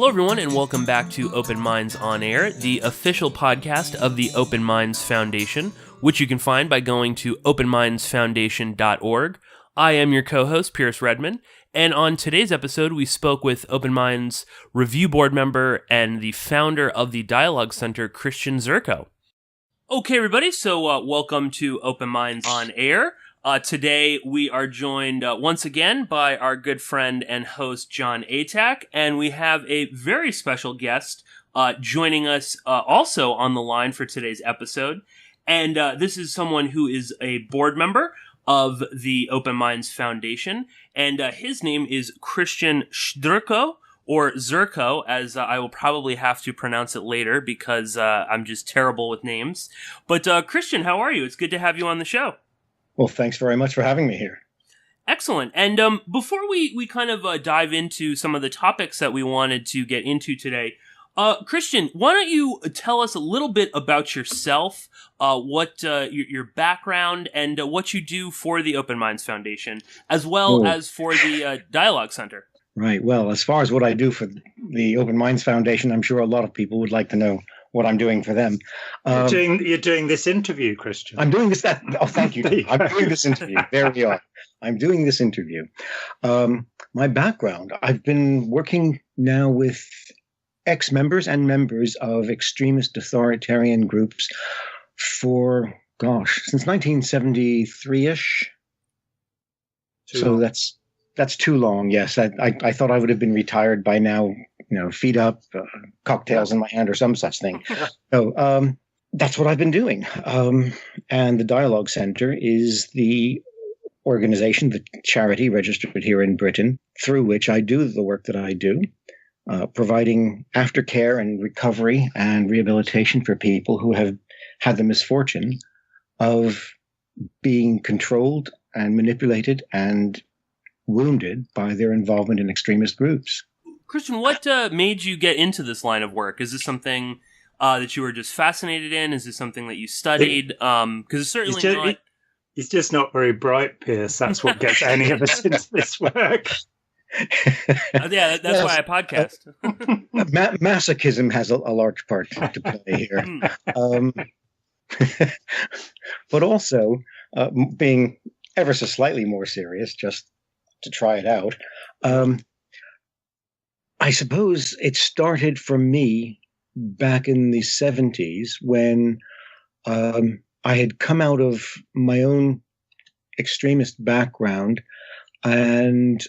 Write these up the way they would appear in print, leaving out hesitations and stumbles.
Hello, everyone, and welcome back to Open Minds on Air, the official podcast of the Open Minds Foundation, which you can find by going to openmindsfoundation.org. I am your co-host, Pearse Redmond, and on today's episode, we spoke with Open Minds Review Board member and the founder of the DialogCentre, Christian Szurko. Okay, everybody, so welcome to Open Minds on Air. Today, we are joined once again by our good friend and host, John Atack, and we have a very special guest joining us also on the line for today's episode. And this is someone who is a board member of the Open Minds Foundation, and his name is Christian Szurko, or Szurko, as I will probably have to pronounce it later because I'm just terrible with names. But Christian, how are you? It's good to have you on the show. Well, thanks very much for having me here. Excellent. And before we kind of dive into some of the topics that we wanted to get into today, Christian, why don't you tell us a little bit about yourself, what your background, and what you do for the Open Minds Foundation, as well as for the DialogCentre. Right. Well, as far as what I do for the Open Minds Foundation, I'm sure a lot of people would like to know what I'm doing for them. You're doing this interview, Christian. I'm doing this. Thank you. I'm doing this interview. There we are. I'm doing this interview. My background, I've been working now with ex-members and members of extremist authoritarian groups for, since 1973-ish. So that's too long. Yes, I thought I would have been retired by now. Feet up, cocktails in my hand, or some such thing. So that's what I've been doing. And the DialogCentre is the organization, the charity registered here in Britain, through which I do the work that I do, providing aftercare and recovery and rehabilitation for people who have had the misfortune of being controlled and manipulated and wounded by their involvement in extremist groups. Christian, what made you get into this line of work? Is this something that you were just fascinated in? Is this something that you studied? Because it's certainly not... He's just not very bright, Pearse. That's what gets any of us into this work. Yeah, that's why I podcast. Masochism has a large part to play here. But also, being ever so slightly more serious, just to try it out, I suppose it started for me back in the 70s when I had come out of my own extremist background and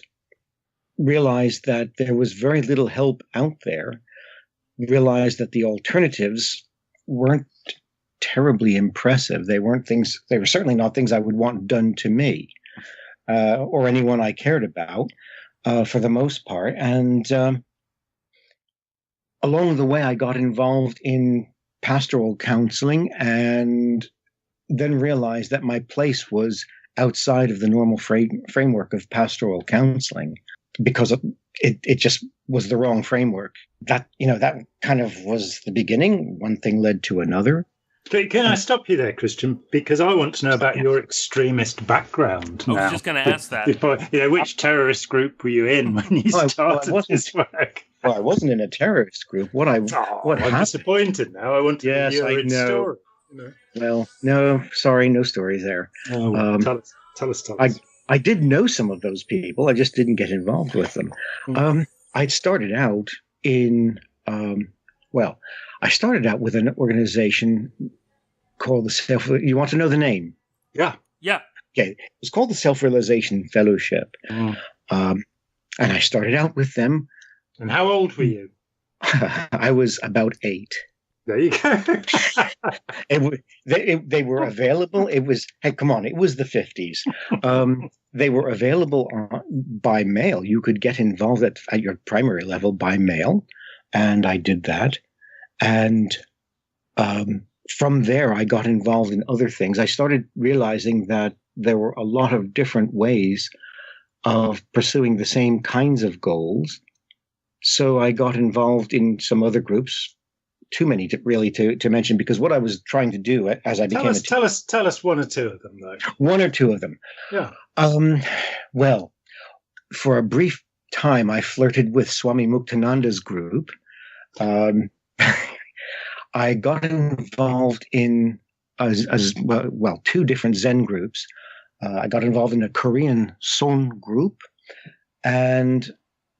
realized that there was very little help out there, realized that the alternatives weren't terribly impressive. They were certainly not things I would want done to me or anyone I cared about. For the most part. And along the way, I got involved in pastoral counseling and then realized that my place was outside of the normal framework of pastoral counseling because it just was the wrong framework. That kind of was the beginning. One thing led to another. Can I stop you there, Christian? Because I want to know about your extremist background. I was just going to ask that. Which terrorist group were you in when you started this work? Well, I wasn't in a terrorist group. I'm disappointed now. I want to hear your story. Well, no, sorry, no stories there. Tell us. I did know some of those people. I just didn't get involved with them. I'd started out in... I started out with an organization called the you want to know the name? Yeah. Okay. It was called the Self-Realization Fellowship. And I started out with them. And how old were you? I was about 8. There you go. They were available. It was the 50s. They were available by mail. You could get involved at your primary level by mail. And I did that. And from there, I got involved in other things. I started realizing that there were a lot of different ways of pursuing the same kinds of goals. So I got involved in some other groups, too many to mention, because what I was trying to do as I became tell us one or two of them, though. One or two of them. Yeah. Well, for a brief time I flirted with Swami Muktananda's group, I got involved in as well 2 different Zen groups. I got involved in a Korean Son group, and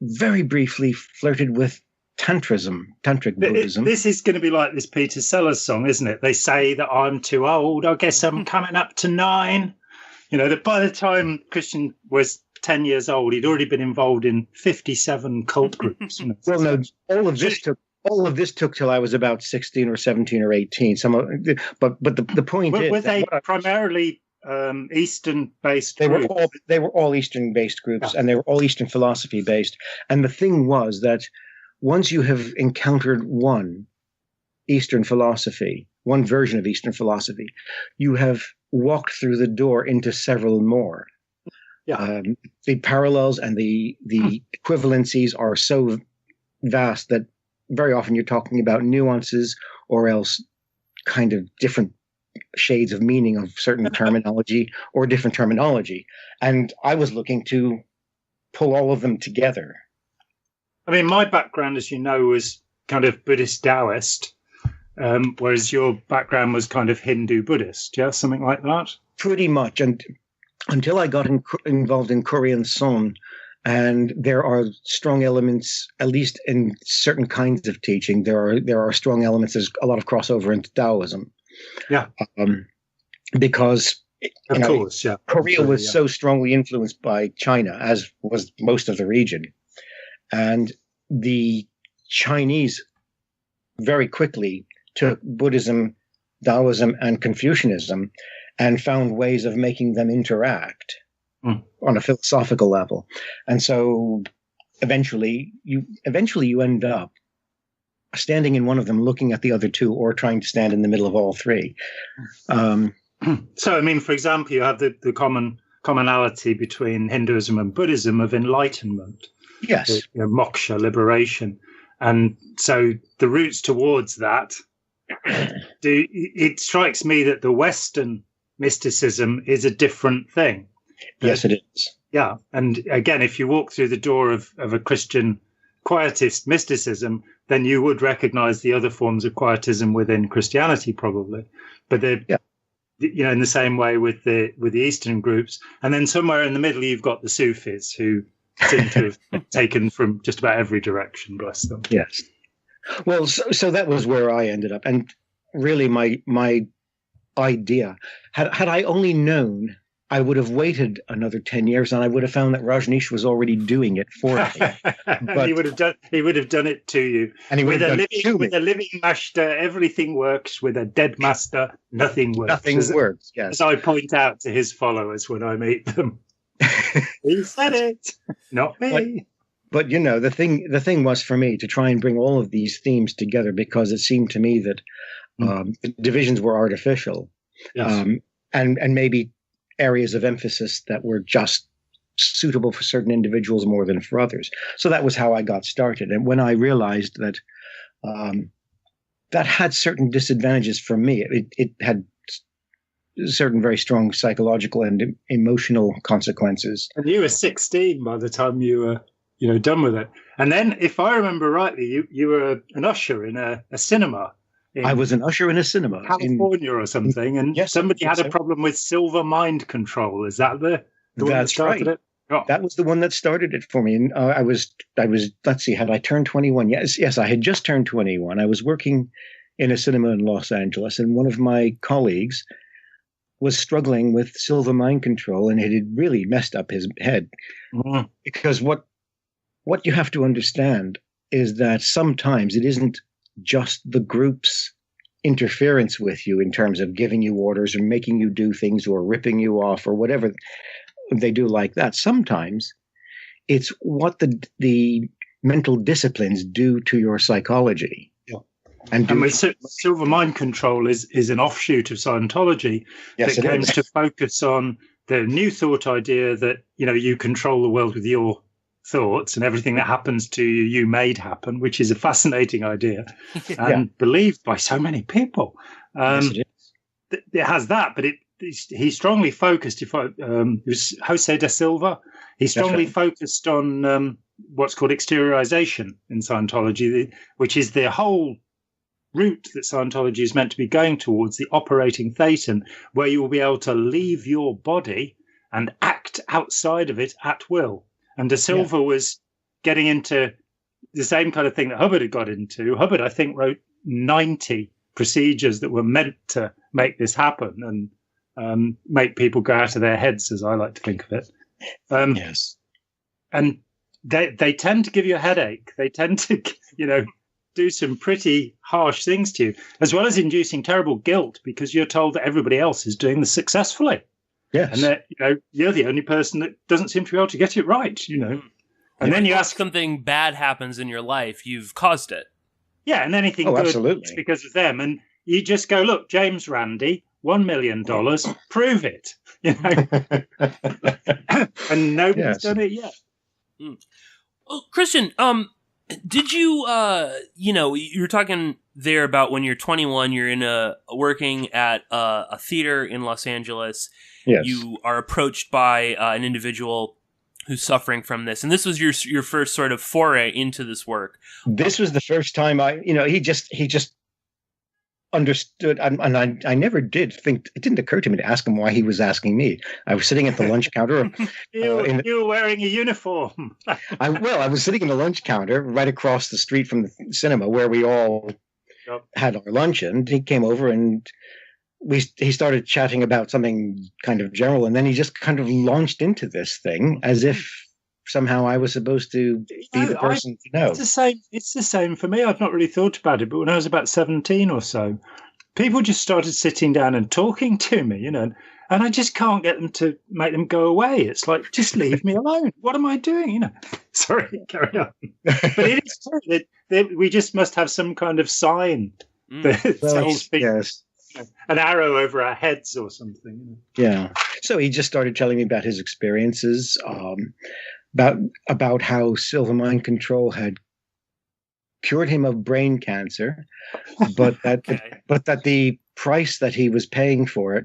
very briefly flirted with tantric Buddhism. This is going to be like this Peter Sellers song, isn't it? They say that I'm too old. I guess I'm coming up to 9. You know, that by the time Christian was 10 years old, he'd already been involved in 57 cult groups. You know? Well, no, all of this took till I was about 16 or 17 or 18. But the point is, were they primarily Eastern-based? They were all Eastern-based groups, and they were all Eastern philosophy-based. And the thing was that once you have encountered one Eastern philosophy, one version of Eastern philosophy, you have walked through the door into several more. Yeah. The parallels and the equivalencies are so vast that very often you're talking about nuances or else kind of different shades of meaning of certain terminology or different terminology. And I was looking to pull all of them together. I mean, my background, as you know, was kind of Buddhist Taoist, whereas your background was kind of Hindu Buddhist, yeah, something like that? Pretty much. And until I got involved in Korean Son, and there are strong elements, at least in certain kinds of teaching, there are strong elements. There's a lot of crossover into Taoism. Yeah. Because of course, yeah. Korea was so strongly influenced by China, as was most of the region. And the Chinese very quickly took Buddhism, Taoism, and Confucianism and found ways of making them interact on a philosophical level. And so eventually you end up standing in one of them, looking at the other 2, or trying to stand in the middle of all 3. So, I mean, for example, you have the commonality between Hinduism and Buddhism of enlightenment. Yes. Moksha, liberation. And so the routes towards that, it strikes me that the Western mysticism is a different thing. Yes, it is. Yeah. And again, if you walk through the door of a Christian quietist mysticism, then you would recognize the other forms of quietism within Christianity, probably. But they're, in the same way with the Eastern groups. And then somewhere in the middle, you've got the Sufis, who seem to have taken from just about every direction, bless them. Yes. Well, so that was where I ended up. And really my idea, had I only known, I would have waited another 10 years and I would have found that Rajneesh was already doing it for me. But he would have done it to you. And with a living master, everything works. With a dead master, nothing works. Nothing works, yes. As I point out to his followers when I meet them. He said it, not me. But the thing was for me to try and bring all of these themes together, because it seemed to me that the divisions were artificial, and maybe areas of emphasis that were just suitable for certain individuals more than for others. So that was how I got started. And when I realized that that had certain disadvantages for me, it had certain very strong psychological and emotional consequences. And you were 16 by the time you were, done with it. And then, if I remember rightly, you were an usher in a cinema. I was an usher in a cinema. California or something. And somebody had a problem with silver mind control. Is that the one that started it? Oh. That was the one that started it for me. And I was, let's see, had I turned 21? Yes, I had just turned 21. I was working in a cinema in Los Angeles, and one of my colleagues was struggling with silver mind control, and it had really messed up his head. Mm. Because what you have to understand is that sometimes it isn't just the group's interference with you in terms of giving you orders or making you do things or ripping you off or whatever they do like that. Sometimes it's what the mental disciplines do to your psychology. Yeah. And silver mind control is an offshoot of Scientology that aims to focus on the new thought idea that, you control the world with your thoughts, and everything that happens to you, you made happen, which is a fascinating idea and believed by so many people. Yes, it is. It has that, but he strongly focused. It was Jose da Silva. He strongly focused on what's called exteriorization in Scientology, which is the whole route that Scientology is meant to be going towards, the operating thetan, where you will be able to leave your body and act outside of it at will. And De Silva was getting into the same kind of thing that Hubbard had got into. Hubbard, I think, wrote 90 procedures that were meant to make this happen and make people go out of their heads, as I like to think of it. Yes. And they tend to give you a headache. They tend to, do some pretty harsh things to you, as well as inducing terrible guilt because you're told that everybody else is doing this successfully. Yes. And that, you're the only person that doesn't seem to be able to get it right, And then you ask, something bad happens in your life, you've caused it. Yeah, and anything good is because of them. And you just go, look, James Randi, $1 million, prove it. And nobody's done it yet. Well, Christian, did you, you were talking there about when you're 21, you're working at a theater in Los Angeles. Yes. You are approached by an individual who's suffering from this, and this was your first sort of foray into this work. This was the first time he just understood, and I never did think, it didn't occur to me to ask him why he was asking me. I was sitting at the lunch counter. You were wearing a uniform. I was sitting in the lunch counter right across the street from the cinema where we all had our lunch, and he came over and he started chatting about something kind of general, and then he just kind of launched into this thing as if somehow I was supposed to be the person to know. It's the same for me. I've not really thought about it, but when I was about 17 or so, people just started sitting down and talking to me, and I just can't get them to make them go away. It's like, just leave me alone. What am I doing? Sorry, carry on. But it is true that we just must have some kind of sign that tells people. Yes. An arrow over our heads or something. Yeah. So he just started telling me about his experiences, about how Silver Mind Control had cured him of brain cancer, but that the price that he was paying for it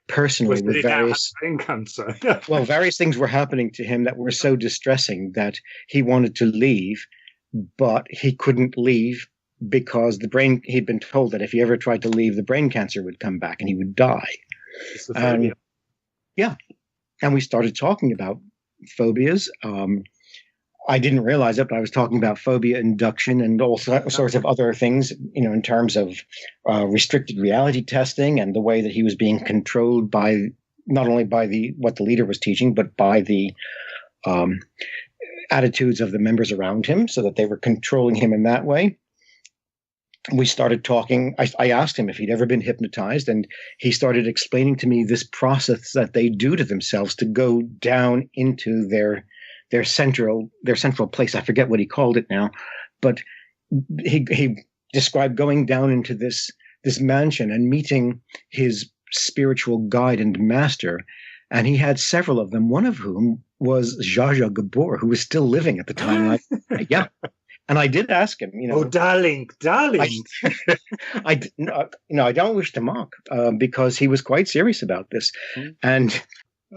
personally with various brain cancer. Well, various things were happening to him that were so distressing that he wanted to leave, but he couldn't leave because he'd been told that if he ever tried to leave, the brain cancer would come back and he would die. And we started talking about phobias. I didn't realize it, but I was talking about phobia induction and all sorts of other things, in terms of restricted reality testing and the way that he was being controlled by not only by what the leader was teaching, but by the attitudes of the members around him, so that they were controlling him in that way. We started talking. I asked him if he'd ever been hypnotized, and he started explaining to me this process that they do to themselves to go down into their central place. I forget what he called it now, but he described going down into this mansion and meeting his spiritual guide and master, and he had several of them. One of whom was Zsa Zsa Gabor, who was still living at the time. Yeah. And I did ask him, Oh, darling. I don't wish to mock, because he was quite serious about this. And,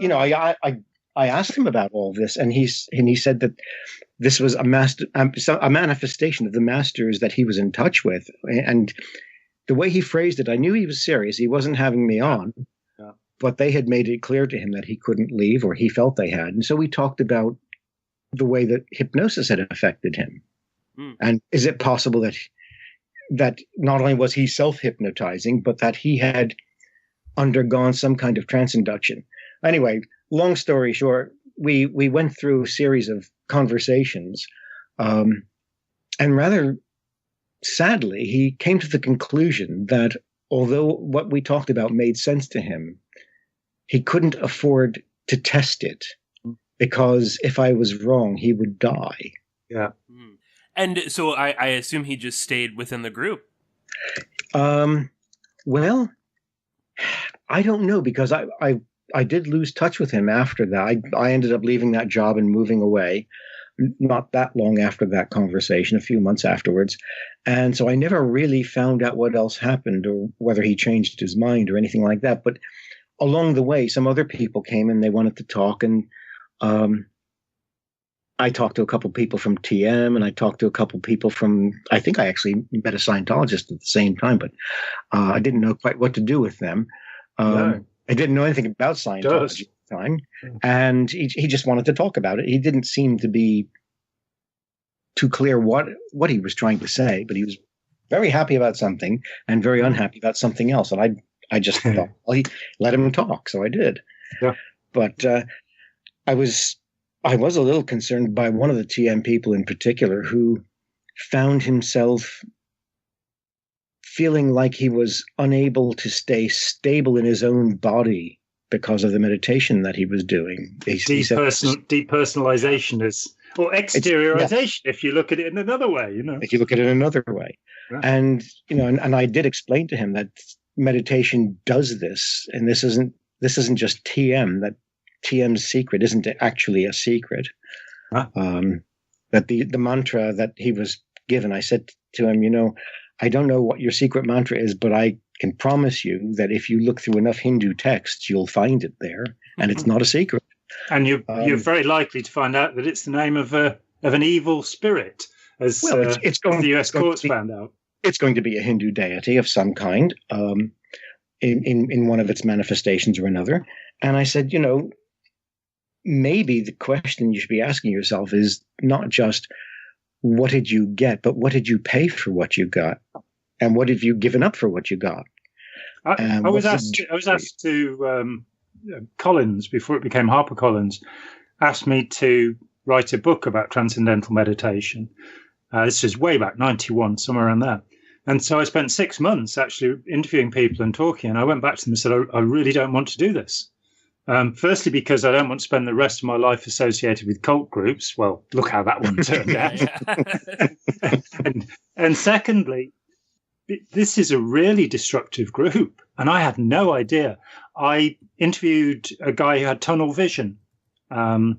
I asked him about all this, and he said that this was a manifestation of the masters that he was in touch with. And the way he phrased it, I knew he was serious. He wasn't having me on, but they had made it clear to him that he couldn't leave, or he felt they had. And so we talked about the way that hypnosis had affected him. And is it possible that not only was he self-hypnotizing, but that he had undergone some kind of trance induction? Anyway, long story short, we went through a series of conversations, and rather sadly, he came to the conclusion that although what we talked about made sense to him, he couldn't afford to test it, because if I was wrong, he would die. Yeah. And so I assume he just stayed within the group. Well, I don't know, because I did lose touch with him after that. I ended up leaving that job and moving away, not that long after that conversation, a few months afterwards. And so I never really found out what else happened, or whether he changed his mind or anything like that. But along the way, some other people came and they wanted to talk, and I talked to a couple people from TM, and I talked to a couple people from, I think I actually met a Scientologist at the same time, but I didn't know quite what to do with them. No. I didn't know anything about Scientology at the time, and he just wanted to talk about it. He didn't seem to be too clear what he was trying to say, but he was very happy about something and very unhappy about something else. And I just thought, well, let him talk, so I did. Yeah. But I was a little concerned by one of the TM people in particular who found himself feeling like he was unable to stay stable in his own body because of the meditation that he was doing. Depersonalization is, or exteriorization, if you look at it in another way, If you look at it another way. Yeah. And, and I did explain to him that meditation does this, and this isn't just TM, that TM's secret isn't actually a secret. Huh? That the mantra that he was given, I said to him, I don't know what your secret mantra is, but I can promise you that if you look through enough Hindu texts, you'll find it there, and it's not a secret. And you're very likely to find out that it's the name of an evil spirit, as the US courts found out. It's going to be a Hindu deity of some kind, in one of its manifestations or another. And I said, maybe the question you should be asking yourself is not just what did you get, but what did you pay for what you got, and what have you given up for what you got? I was asked to Collins, before it became HarperCollins, asked me to write a book about transcendental meditation. This is way back, 91, somewhere around there. And so I spent 6 months actually interviewing people and talking. And I went back to them and said, I really don't want to do this. Firstly, because I don't want to spend the rest of my life associated with cult groups. Well, look how that one turned out. and secondly, this is a really destructive group. And I had no idea. I interviewed a guy who had tunnel vision. I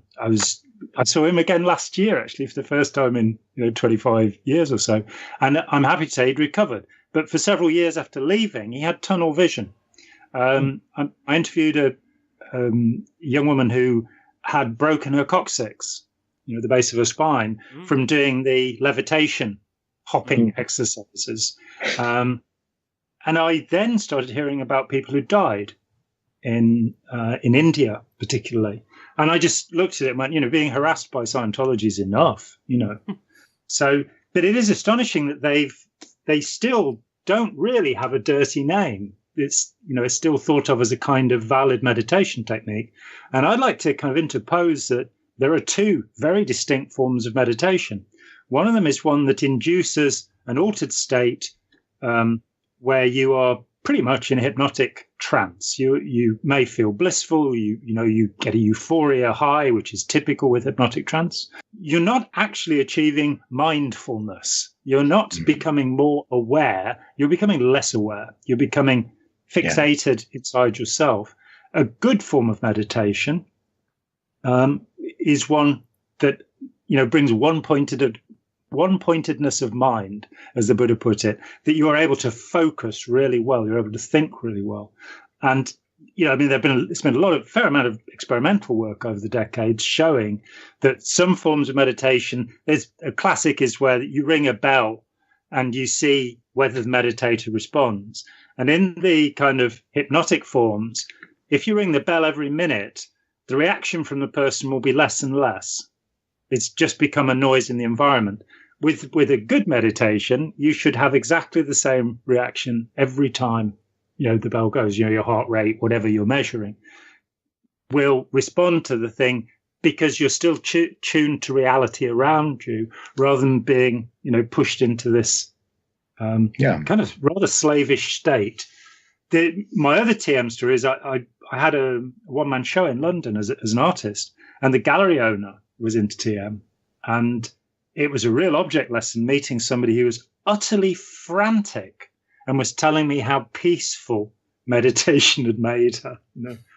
saw him again last year, actually, for the first time in 25 years or so. And I'm happy to say he'd recovered. But for several years after leaving, he had tunnel vision. I interviewed a young woman who had broken her coccyx, the base of her spine, from doing the levitation hopping exercises. And I then started hearing about people who died in India, particularly. And I just looked at it and went, being harassed by Scientology is enough, So, but it is astonishing that they still don't really have a dirty name. It's, it's still thought of as a kind of valid meditation technique. And I'd like to kind of interpose that there are two very distinct forms of meditation. One of them is one that induces an altered state where you are pretty much in a hypnotic trance. You may feel blissful, you get a euphoria high, which is typical with hypnotic trance. You're not actually achieving mindfulness. You're not becoming more aware. You're becoming less aware. You're becoming fixated inside yourself. A good form of meditation is one that brings one-pointedness of mind, as the Buddha put it, that you are able to focus really well. You're able to think really well. And, it's been a fair amount of experimental work over the decades showing that some forms of meditation, there's a classic is where you ring a bell and you see whether the meditator responds. And in the kind of hypnotic forms, if you ring the bell every minute, the reaction from the person will be less and less. It's just become a noise in the environment. With a good meditation, you should have exactly the same reaction every time, the bell goes. Your heart rate, whatever you're measuring, will respond to the thing because you're still tuned to reality around you, rather than being, pushed into this kind of rather slavish state. My other TM story is I had a one-man show in London as an artist, and the gallery owner was into TM, and it was a real object lesson meeting somebody who was utterly frantic and was telling me how peaceful meditation had made her.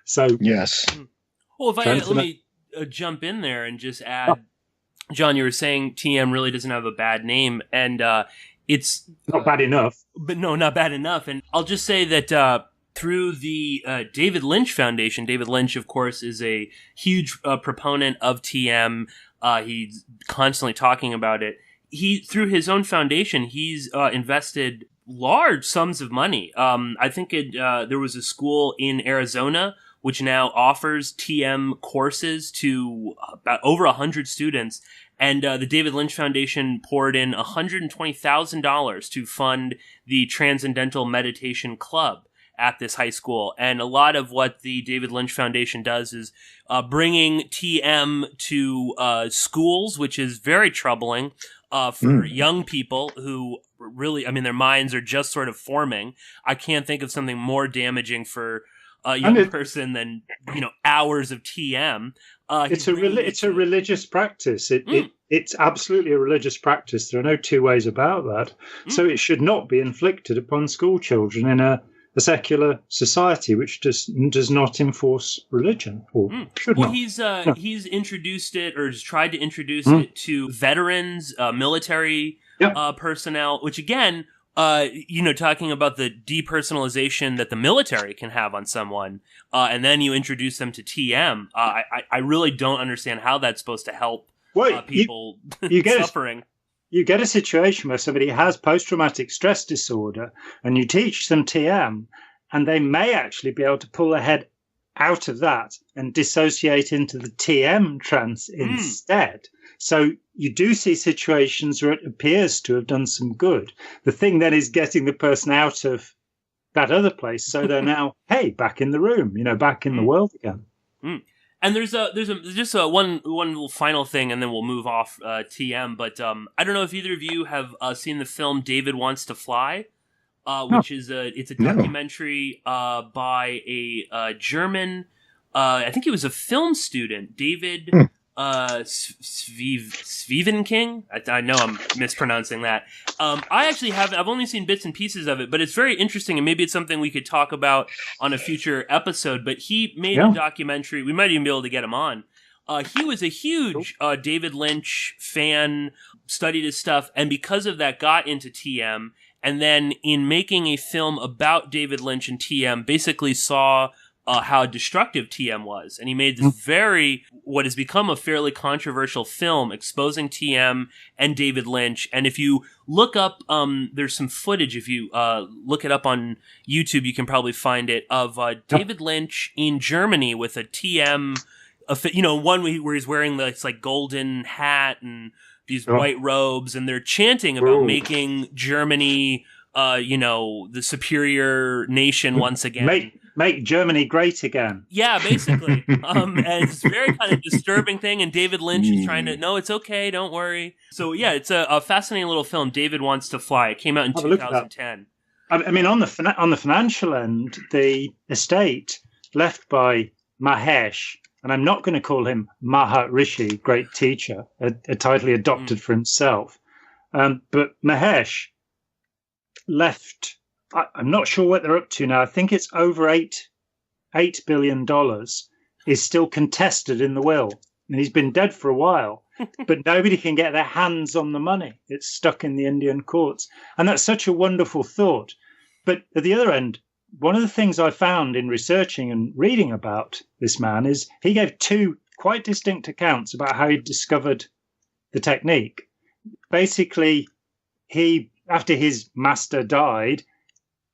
So yes. Well, let me jump in there and just add, John, you were saying TM really doesn't have a bad name, and it's not bad enough. But no, not bad enough. And I'll just say that through the David Lynch Foundation, David Lynch, of course, is a huge proponent of TM. He's constantly talking about it. Through his own foundation, he's invested large sums of money. I think there was a school in Arizona which now offers TM courses to about over 100 students. And the David Lynch Foundation poured in $120,000 to fund the Transcendental Meditation Club at this high school. And a lot of what the David Lynch Foundation does is bringing TM to schools, which is very troubling for young people who really, I mean, their minds are just sort of forming. I can't think of something more damaging for a young person than, hours of TM. It's a religious practice. It's absolutely a religious practice. There are no two ways about that. So it should not be inflicted upon school children in a secular society which does not enforce religion. Or should not. He's introduced it, or has tried to introduce it to veterans, military personnel, which again, talking about the depersonalization that the military can have on someone, and then you introduce them to TM. I really don't understand how that's supposed to help people suffering. You get a situation where somebody has post-traumatic stress disorder, and you teach them TM, and they may actually be able to pull their head out of that and dissociate into the TM trance instead. So you do see situations where it appears to have done some good. The thing then is getting the person out of that other place, so they're now, back in the room, back in the world again. And there's just one little final thing, and then we'll move off TM. But I don't know if either of you have seen the film David Wants to Fly, which is a documentary by a German. I think he was a film student, David Svivenking. I know I'm mispronouncing that. I've only seen bits and pieces of it, but it's very interesting, and maybe it's something we could talk about on a future episode. But he made a documentary. We might even be able to get him on. He was a huge David Lynch fan, studied his stuff, and because of that got into TM, and then in making a film about David Lynch and TM, basically saw how destructive TM was. And he made this what has become a fairly controversial film exposing TM and David Lynch. And if you look up, there's some footage, if you look it up on YouTube, you can probably find it, of David Lynch in Germany with a TM, one where he's wearing this like golden hat and these white robes, and they're chanting about making Germany, the superior nation once again. Make Germany great again. Yeah, basically. And it's a very kind of disturbing thing, and David Lynch is trying to, no, it's okay, don't worry. So yeah, it's a fascinating little film, David Wants to Fly. It came out in 2010. I mean, on the financial end, the estate left by Mahesh, and I'm not going to call him Maharishi, great teacher, a title he adopted for himself, but Mahesh left. I'm not sure what they're up to now. I think it's over $8 billion is still contested in the will. And he's been dead for a while, but nobody can get their hands on the money. It's stuck in the Indian courts. And that's such a wonderful thought. But at the other end, one of the things I found in researching and reading about this man is he gave two quite distinct accounts about how he discovered the technique. Basically, after his master died,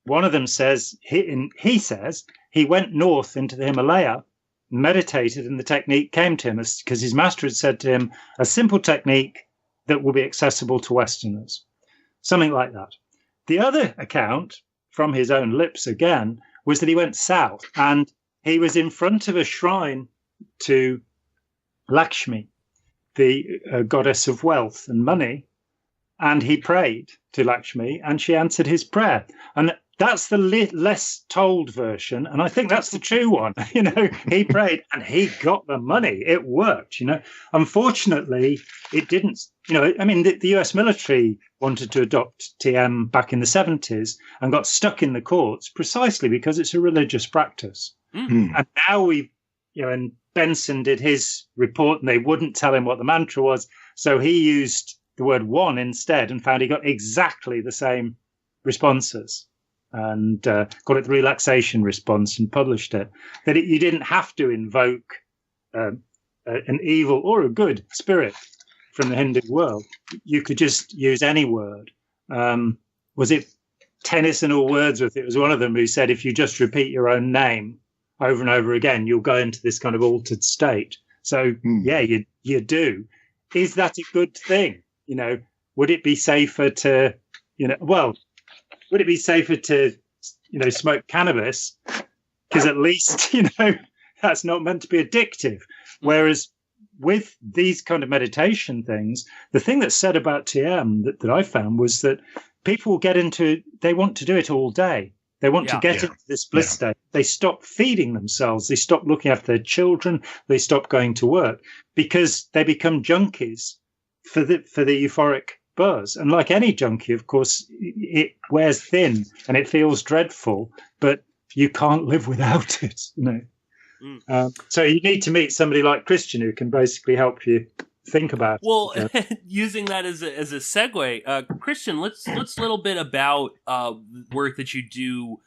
one of them says, he says he went north into the Himalaya, meditated, and the technique came to him because his master had said to him, a simple technique that will be accessible to Westerners. Something like that. The other account, from his own lips again, was that he went south and he was in front of a shrine to Lakshmi, the goddess of wealth and money, and he prayed to Lakshmi and she answered his prayer. And that's the less told version, and I think that's the true one. He prayed and he got the money. It worked. Unfortunately, it didn't. The US military wanted to adopt TM back in the 70s and got stuck in the courts precisely because it's a religious practice. And now and Benson did his report, and they wouldn't tell him what the mantra was, so he used the word one instead, and found he got exactly the same responses. And called it the relaxation response and published it. That you didn't have to invoke a an evil or a good spirit from the Hindu world, you could just use any word. Was it Tennyson or Wordsworth? It was one of them who said, if you just repeat your own name over and over again, you'll go into this kind of altered state. So, yeah, you do. Is that a good thing? Would it be safer to, would it be safer to, smoke cannabis? Because at least, that's not meant to be addictive. Whereas with these kind of meditation things, the thing that's said about TM that I found was that people get into, they want to do it all day. They want to get into this bliss state. They stop feeding themselves. They stop looking after their children. They stop going to work because they become junkies for the euphoric buzz. And like any junkie, of course, it wears thin and it feels dreadful, but you can't live without it, So you need to meet somebody like Christian who can basically help you think about well using that as a segue, Christian, let's a little bit about work that you do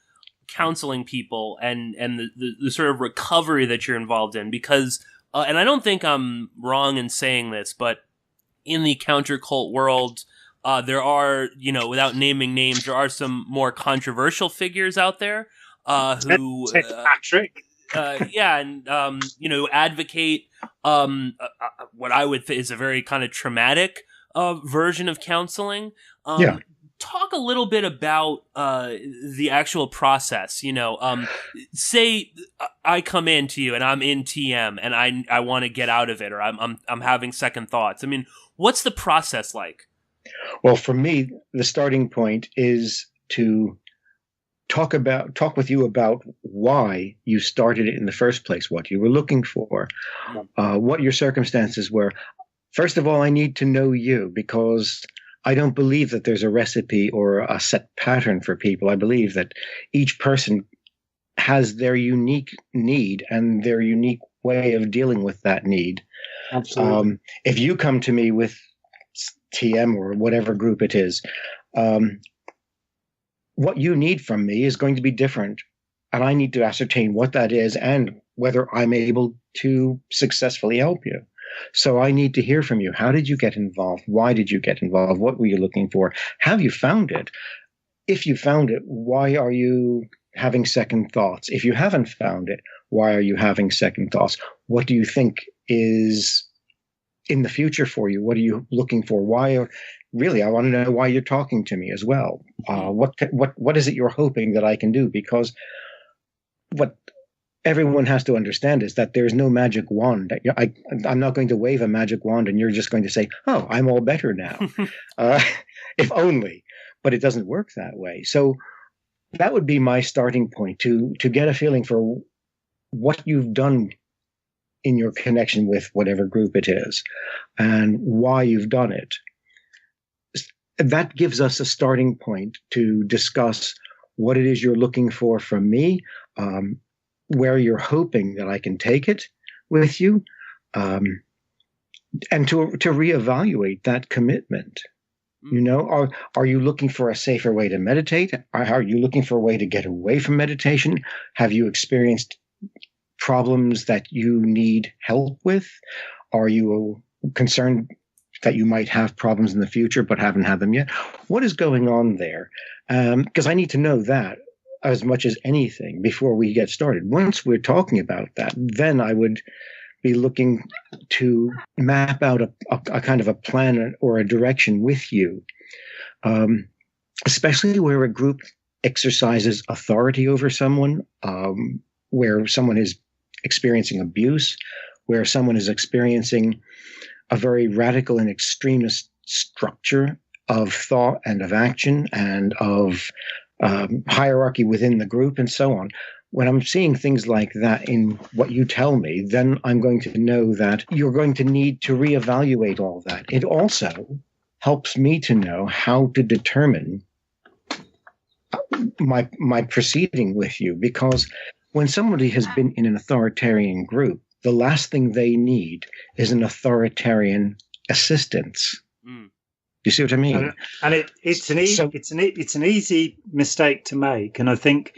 counseling people and the sort of recovery that you're involved in, because and I don't think I'm wrong in saying this, but in the counter cult world, there are, without naming names, there are some more controversial figures out there who Patrick advocate what I would is a very kind of traumatic version of counseling. Talk a little bit about the actual process. Say I come in to you and I'm in TM and I want to get out of it, or I'm having second thoughts. I mean, what's the process like? Well, for me, the starting point is to talk with you about why you started it in the first place, what you were looking for, what your circumstances were. First of all, I need to know you, because I don't believe that there's a recipe or a set pattern for people. I believe that each person has their unique need and their unique way of dealing with that need. Absolutely. If you come to me with TM or whatever group it is, what you need from me is going to be different. And I need to ascertain what that is and whether I'm able to successfully help you. So I need to hear from you. How did you get involved? Why did you get involved? What were you looking for? Have you found it? If you found it, why are you having second thoughts? If you haven't found it, why are you having second thoughts? What do you think is in the future for you? What are you looking for? Really, I want to know why you're talking to me as well. What is it you're hoping that I can do? Because what everyone has to understand is that there's no magic wand. I'm not going to wave a magic wand and you're just going to say, "Oh, I'm all better now." If only, but it doesn't work that way. So that would be my starting point, to get a feeling for what you've done in your connection with whatever group it is and why you've done it. That gives us a starting point to discuss what it is you're looking for from me, where you're hoping that I can take it with you, and to reevaluate that commitment. Are you looking for a safer way to meditate? Are you looking for a way to get away from meditation? Have you experienced problems that you need help with? Are you concerned that you might have problems in the future but haven't had them yet? What is going on there? Because I need to know that as much as anything before we get started. Once we're talking about that, then I would be looking to map out a kind of a plan or a direction with you, especially where a group exercises authority over someone, where someone is experiencing abuse, where someone is experiencing a very radical and extremist structure of thought and of action and of hierarchy within the group and so on. When I'm seeing things like that in what you tell me, then I'm going to know that you're going to need to reevaluate all that. It also helps me to know how to determine my proceeding with you, because when somebody has been in an authoritarian group, the last thing they need is an authoritarian assistance. You see what I mean? And it's an easy mistake to make. And I think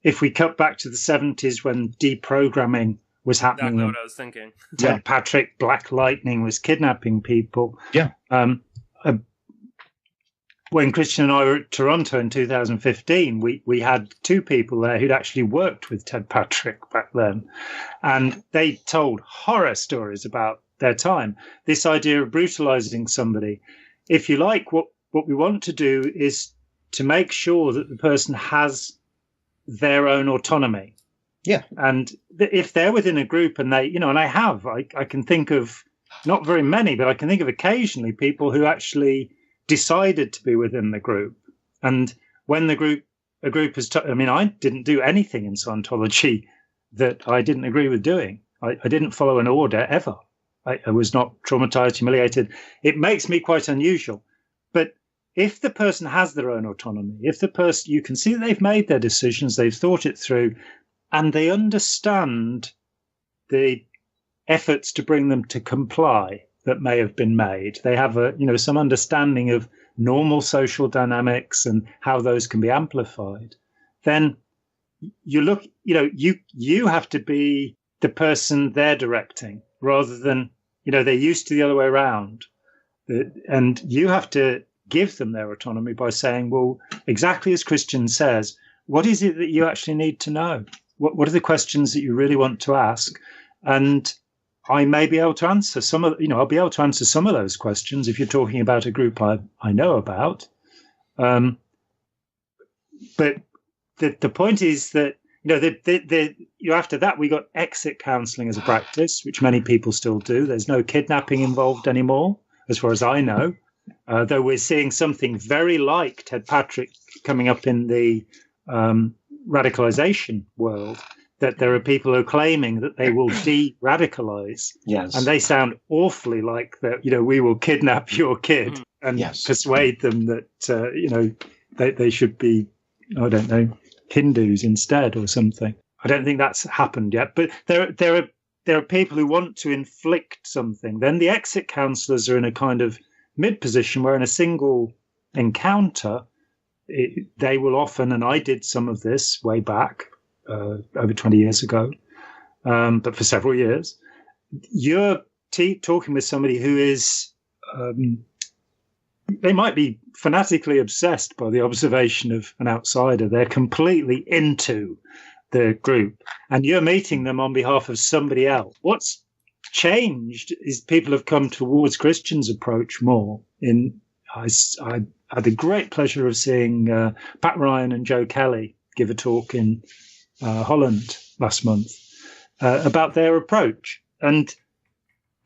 if we cut back to the 70s when deprogramming was happening. Exactly what I was thinking. Ted Patrick, Black Lightning was kidnapping people. Yeah. When Christian and I were at Toronto in 2015, we had two people there who'd actually worked with Ted Patrick back then. And they told horror stories about their time. This idea of brutalizing somebody. If you like, what we want to do is to make sure that the person has their own autonomy. Yeah. And if they're within a group and they, and I can think of not very many, but I can think of occasionally people who actually decided to be within the group. And when a group has, I didn't do anything in Scientology that I didn't agree with doing. I didn't follow an order ever. I was not traumatized, humiliated. It makes me quite unusual. But if the person has their own autonomy, if the person, you can see that they've made their decisions, they've thought it through, and they understand the efforts to bring them to comply that may have been made. They have some understanding of normal social dynamics and how those can be amplified. Then you look, you have to be the person they're directing rather than, they're used to the other way around. And you have to give them their autonomy by saying, well, exactly as Christian says, what is it that you actually need to know? What are the questions that you really want to ask? And I may be able to answer I'll be able to answer some of those questions if you're talking about a group I know about. But the point is that, after that, we got exit counselling as a practice, which many people still do. There's no kidnapping involved anymore, as far as I know, though we're seeing something very like Ted Patrick coming up in the radicalization world, that there are people who are claiming that they will de-radicalize. Yes. And they sound awfully like that, we will kidnap your kid and persuade them that, they should be, I don't know, Hindus instead or something. I don't think that's happened yet. But there are people who want to inflict something. Then the exit counsellors are in a kind of mid-position where in a single encounter, they will often, and I did some of this way back, over 20 years ago, but for several years, you're talking with somebody who is, they might be fanatically obsessed by the observation of an outsider. They're completely into the group, and you're meeting them on behalf of somebody else. What's changed is people have come towards Christian's approach more. I had the great pleasure of seeing Pat Ryan and Joe Kelly give a talk in Holland last month about their approach, and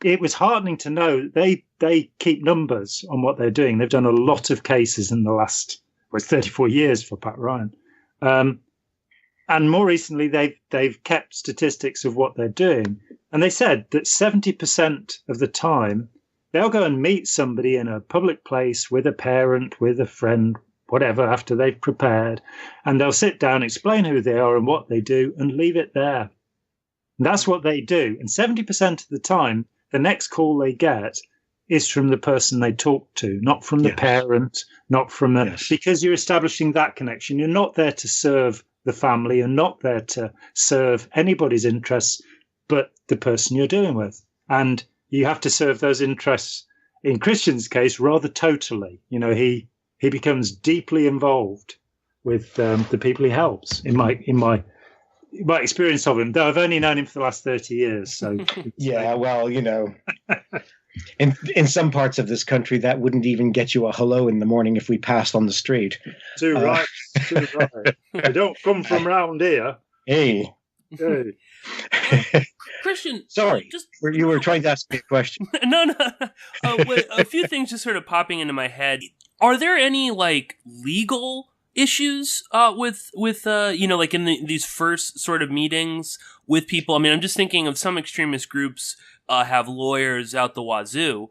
it was heartening to know they keep numbers on what they're doing. They've done a lot of cases in the last 34 years for Pat Ryan, and more recently they've kept statistics of what they're doing, and they said that 70% of the time they'll go and meet somebody in a public place with a parent, with a friend, whatever, after they've prepared, and they'll sit down, explain who they are and what they do, and leave it there. And that's what they do. And 70% of the time, the next call they get is from the person they talk to, not from the parent, not from the... Because you're establishing that connection. You're not there to serve the family. You're not there to serve anybody's interests but the person you're dealing with. And you have to serve those interests, in Christian's case, rather totally. He becomes deeply involved with the people he helps. In my experience of him, though I've only known him for the last 30 years. So yeah, well, in some parts of this country, that wouldn't even get you a hello in the morning if we passed on the street. Too right. They don't come from round here. Hey. Christian, sorry, you were trying to ask me a question. No. A few things just sort of popping into my head. Are there any legal issues with in these first sort of meetings with people? I mean, I'm just thinking of some extremist groups have lawyers out the wazoo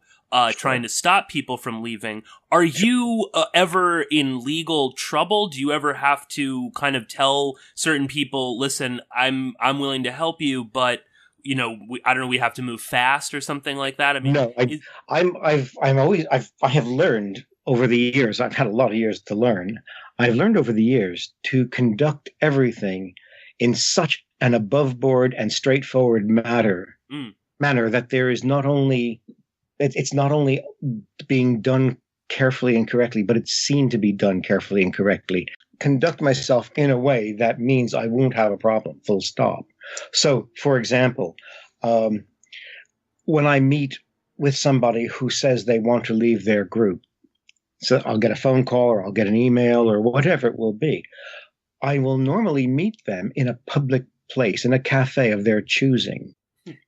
trying to stop people from leaving. Are you ever in legal trouble? Do you ever have to kind of tell certain people, listen, I'm willing to help you, but I don't know, we have to move fast or something like that? I mean, no, I have learned over the years. I've had a lot of years to learn. I've learned over the years to conduct everything in such an above board and straightforward manner that there is it's not only being done carefully and correctly, but it's seen to be done carefully and correctly. Conduct myself in a way that means I won't have a problem, full stop. So, for example, when I meet with somebody who says they want to leave their group, so I'll get a phone call or I'll get an email or whatever it will be, I will normally meet them in a public place, in a cafe of their choosing.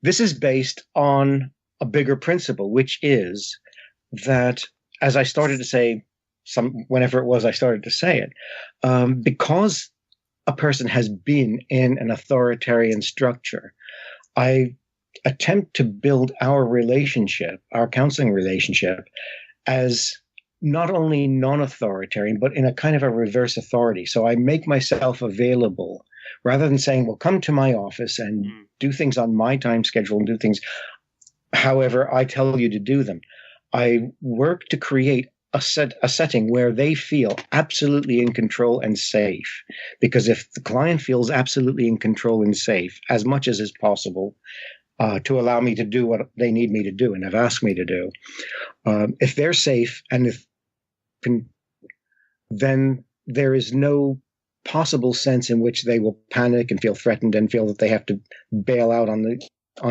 This is based on a bigger principle, which is that, as I started to say, whenever it was I started to say it, because a person has been in an authoritarian structure, I attempt to build our relationship, our counseling relationship, as not only non-authoritarian, but in a kind of a reverse authority. So I make myself available rather than saying, well, come to my office and do things on my time schedule and do things however I tell you to do them. I work to create a setting where they feel absolutely in control and safe. Because if the client feels absolutely in control and safe, as much as is possible, to allow me to do what they need me to do and have asked me to do, if they're safe and then there is no possible sense in which they will panic and feel threatened and feel that they have to bail out on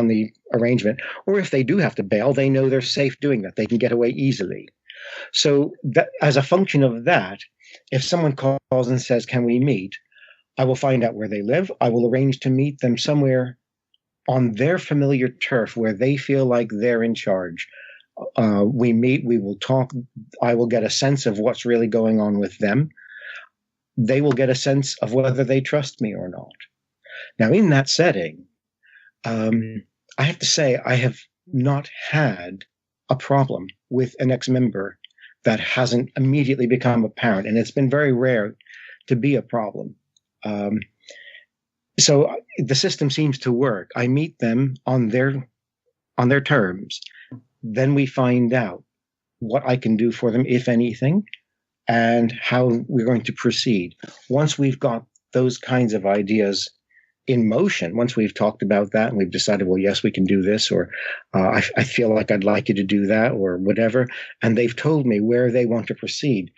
the arrangement. Or if they do have to bail, they know they're safe doing that. They can get away easily. So that, as a function of that, if someone calls and says, can we meet? I will find out where they live. I will arrange to meet them somewhere on their familiar turf where they feel like they're in charge. We meet, we will talk. I will get a sense of what's really going on with them. They will get a sense of whether they trust me or not. Now, in that setting, I have to say I have not had a problem with an ex-member that hasn't immediately become apparent, and it's been very rare to be a problem. So the system seems to work. I meet them on their terms. Then we find out what I can do for them, if anything, and how we're going to proceed. Once we've got those kinds of ideas in motion, once we've talked about that and we've decided, well, yes, we can do this, or I feel like I'd like you to do that, or whatever, and they've told me where they want to proceed,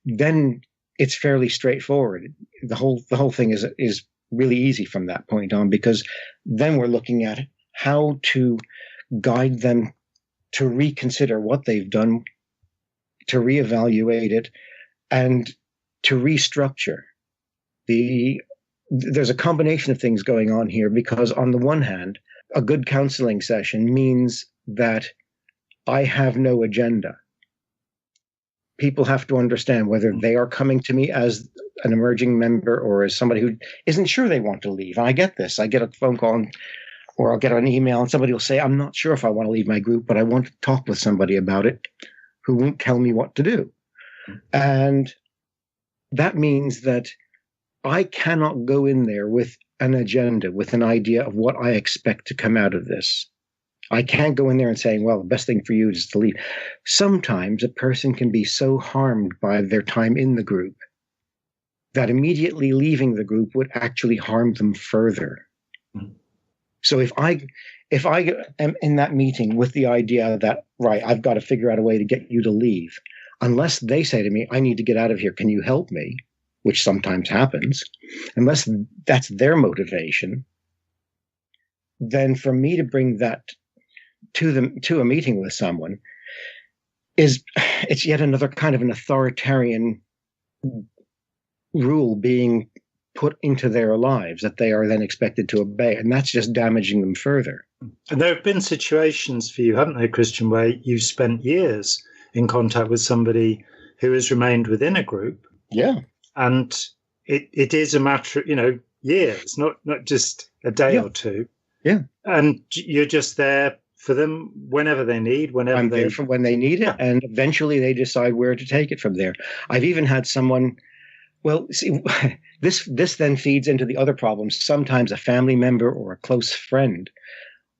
then it's fairly straightforward. The whole thing is really easy from that point on, because then we're looking at how to guide them to reconsider what they've done, to reevaluate it, and to restructure. There's a combination of things going on here, because on the one hand, a good counseling session means that I have no agenda. People have to understand whether they are coming to me as an emerging member or as somebody who isn't sure they want to leave. And I get this. I get a phone call or I'll get an email and somebody will say, I'm not sure if I want to leave my group, but I want to talk with somebody about it who won't tell me what to do. And that means that I cannot go in there with an agenda, with an idea of what I expect to come out of this. I can't go in there and saying, well, the best thing for you is to leave. Sometimes a person can be so harmed by their time in the group that immediately leaving the group would actually harm them further. So if I am in that meeting with the idea that, right, I've got to figure out a way to get you to leave, unless they say to me, I need to get out of here, can you help me? Which sometimes happens, unless that's their motivation, then for me to bring that to a meeting with someone it's yet another kind of an authoritarian rule being put into their lives that they are then expected to obey, and that's just damaging them further. And there have been situations for you, haven't there, Christian, where you've spent years in contact with somebody who has remained within a group. Yeah. And it is a matter of, years, not just a day or two. Yeah. And you're just there for them whenever they need, I'm there for when they need it, and eventually they decide where to take it from there. I've even had someone, well, see, this then feeds into the other problems. Sometimes a family member or a close friend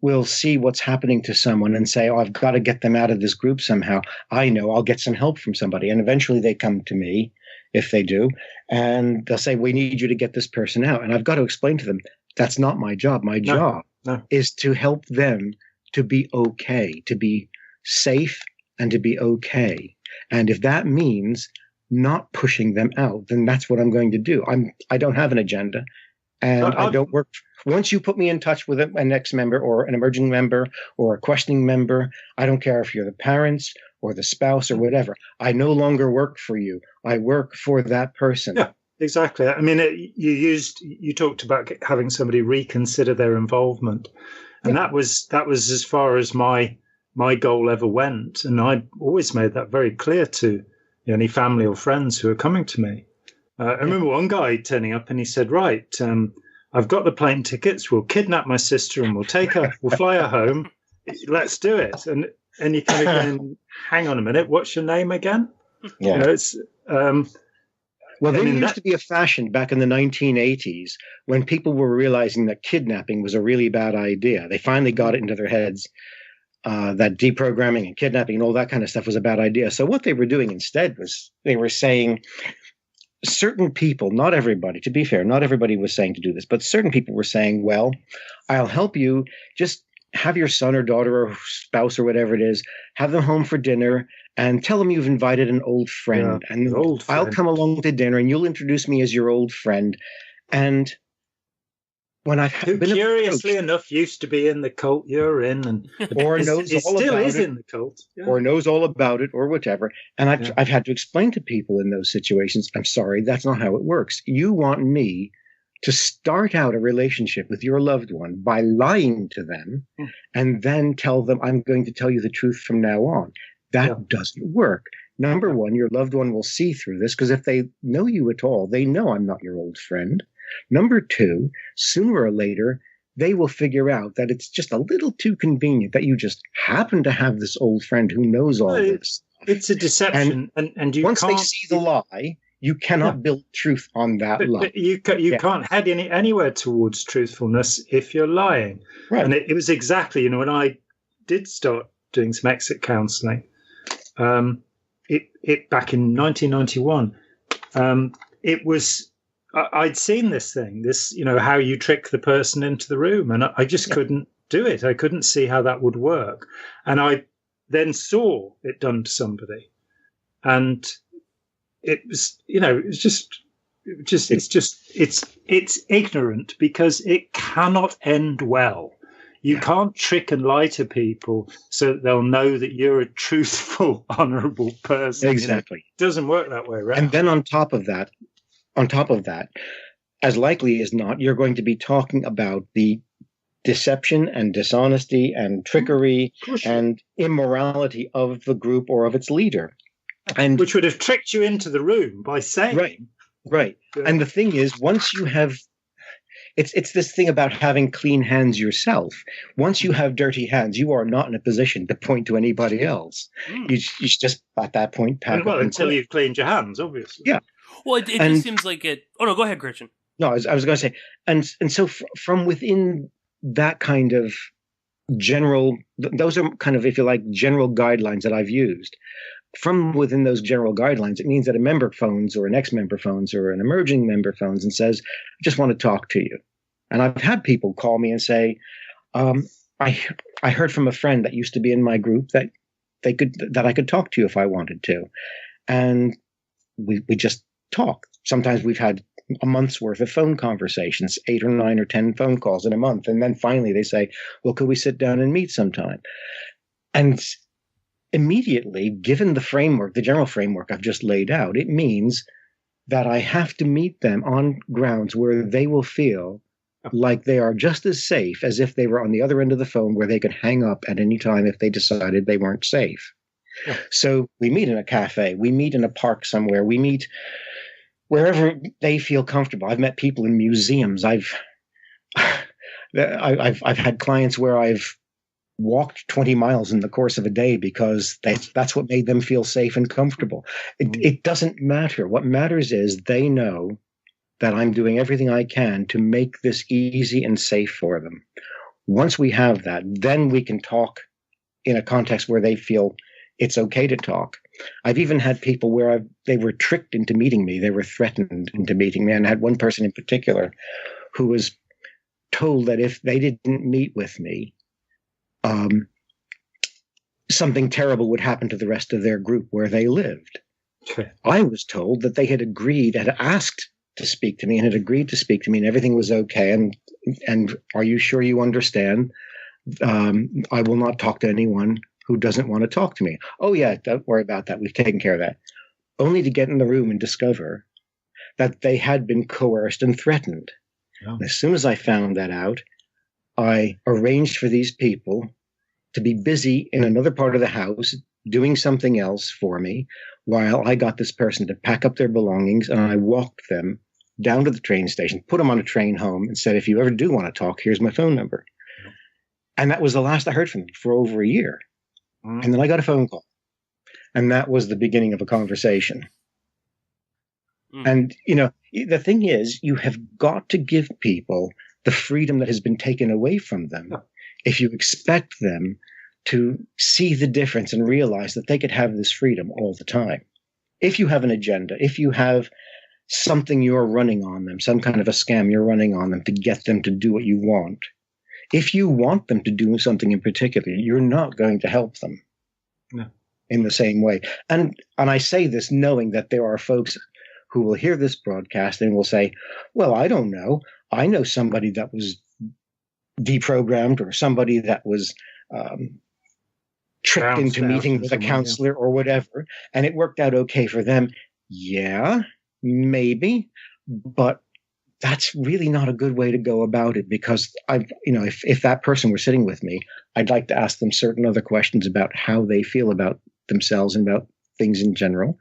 will see what's happening to someone and say, oh, I've got to get them out of this group somehow. I know, I'll get some help from somebody. And eventually they come to me if they do. And they'll say, we need you to get this person out. And I've got to explain to them, that's not my job. My job is to help them to be okay, to be safe and to be okay. And if that means not pushing them out, then that's what I'm going to do. I don't have an agenda, and I don't work. Once you put me in touch with an ex-member or an emerging member or a questioning member, I don't care if you're the parents or the spouse or whatever. I no longer work for you. I work for that person. Yeah, exactly. I mean, you talked about having somebody reconsider their involvement, and that was as far as my goal ever went, and I always made that very clear to any family or friends who are coming to me. I remember one guy turning up and he said, right, I've got the plane tickets, we'll kidnap my sister and we'll fly her home, let's do it. And you kind of going, hang on a minute, what's your name again? Yeah. It's well, there used to be a fashion back in the 1980s when people were realizing that kidnapping was a really bad idea. They finally got it into their heads that deprogramming and kidnapping and all that kind of stuff was a bad idea. So what they were doing instead was they were saying certain people, not everybody, to be fair, not everybody was saying to do this, but certain people were saying, well, I'll help you. Just have your son or daughter or spouse or whatever it is, have them home for dinner and tell them you've invited an old friend. Yeah, and old friend. I'll come along to dinner and you'll introduce me as your old friend. And when who curiously enough used to be in the cult you're in, and or knows all still about is it, in the cult, or knows all about it, or whatever. And I've had to explain to people in those situations, I'm sorry, that's not how it works. You want me to start out a relationship with your loved one by lying to them, and then tell them I'm going to tell you the truth from now on. That doesn't work. Number one, your loved one will see through this, because if they know you at all, they know I'm not your old friend. Number two, sooner or later, they will figure out that it's just a little too convenient that you just happen to have this old friend who knows all this. It's a deception. And you once can't, they see the lie, you cannot build truth on that lie. But you can't head anywhere towards truthfulness if you're lying. Right. And it was exactly, when I did start doing some exit counselling, it back in 1991, it was... I'd seen this thing, how you trick the person into the room, and I just couldn't do it. I couldn't see how that would work. And I then saw it done to somebody, and it was, it's ignorant because it cannot end well. You can't trick and lie to people so that they'll know that you're a truthful, honorable person. Exactly. It doesn't work that way, right? And then on top of that, as likely as not, you're going to be talking about the deception and dishonesty and trickery and immorality of the group or of its leader. And which would have tricked you into the room by saying. Right. And the thing is, once you have, it's this thing about having clean hands yourself. Once you have dirty hands, you are not in a position to point to anybody else. You just, at that point, pack up until you've cleaned your hands, obviously. Yeah. Well, it just seems like it. Oh no, go ahead, Christian. No, I was going to say, and so from within that kind of general, those are kind of, if you like, general guidelines that I've used. From within those general guidelines, it means that a member phones or an ex-member phones or an emerging member phones and says, "I just want to talk to you." And I've had people call me and say, "I heard from a friend that used to be in my group that I could talk to you if I wanted to," and we just talk. Sometimes we've had a month's worth of phone conversations, 8 or 9 or 10 phone calls in a month. And then finally they say, well, could we sit down and meet sometime? And immediately, given the framework, the general framework I've just laid out, it means that I have to meet them on grounds where they will feel like they are just as safe as if they were on the other end of the phone, where they could hang up at any time if they decided they weren't safe. Yeah. So we meet in a cafe, we meet in a park somewhere, we meet wherever they feel comfortable. I've met people in museums. I've had clients where I've walked 20 miles in the course of a day because that's what made them feel safe and comfortable. It doesn't matter. What matters is they know that I'm doing everything I can to make this easy and safe for them. Once we have that, then we can talk in a context where they feel it's okay to talk. I've even had people where they were tricked into meeting me. They were threatened into meeting me. And I had one person in particular who was told that if they didn't meet with me, something terrible would happen to the rest of their group where they lived. Okay. I was told that they had asked to speak to me and had agreed to speak to me and everything was okay. And are you sure you understand? I will not talk to anyone who doesn't want to talk to me. Oh yeah, don't worry about that. We've taken care of that. Only to get in the room and discover that they had been coerced and threatened. Oh. And as soon as I found that out, I arranged for these people to be busy in another part of the house doing something else for me while I got this person to pack up their belongings, and I walked them down to the train station, put them on a train home, and said, if you ever do want to talk, here's my phone number. And that was the last I heard from them for over a year. And then I got a phone call. And that was the beginning of a conversation. And, the thing is, you have got to give people the freedom that has been taken away from them if you expect them to see the difference and realize that they could have this freedom all the time. If you have an agenda, if you have something you're running on them, some kind of a scam you're running on them to get them to do what you want, if you want them to do something in particular, you're not going to help them in the same way. And I say this knowing that there are folks who will hear this broadcast and will say, well, I don't know. I know somebody that was deprogrammed or somebody that was tricked into meeting with a counselor or whatever, and it worked out okay for them. Yeah, maybe, but that's really not a good way to go about it, because if that person were sitting with me, I'd like to ask them certain other questions about how they feel about themselves and about things in general,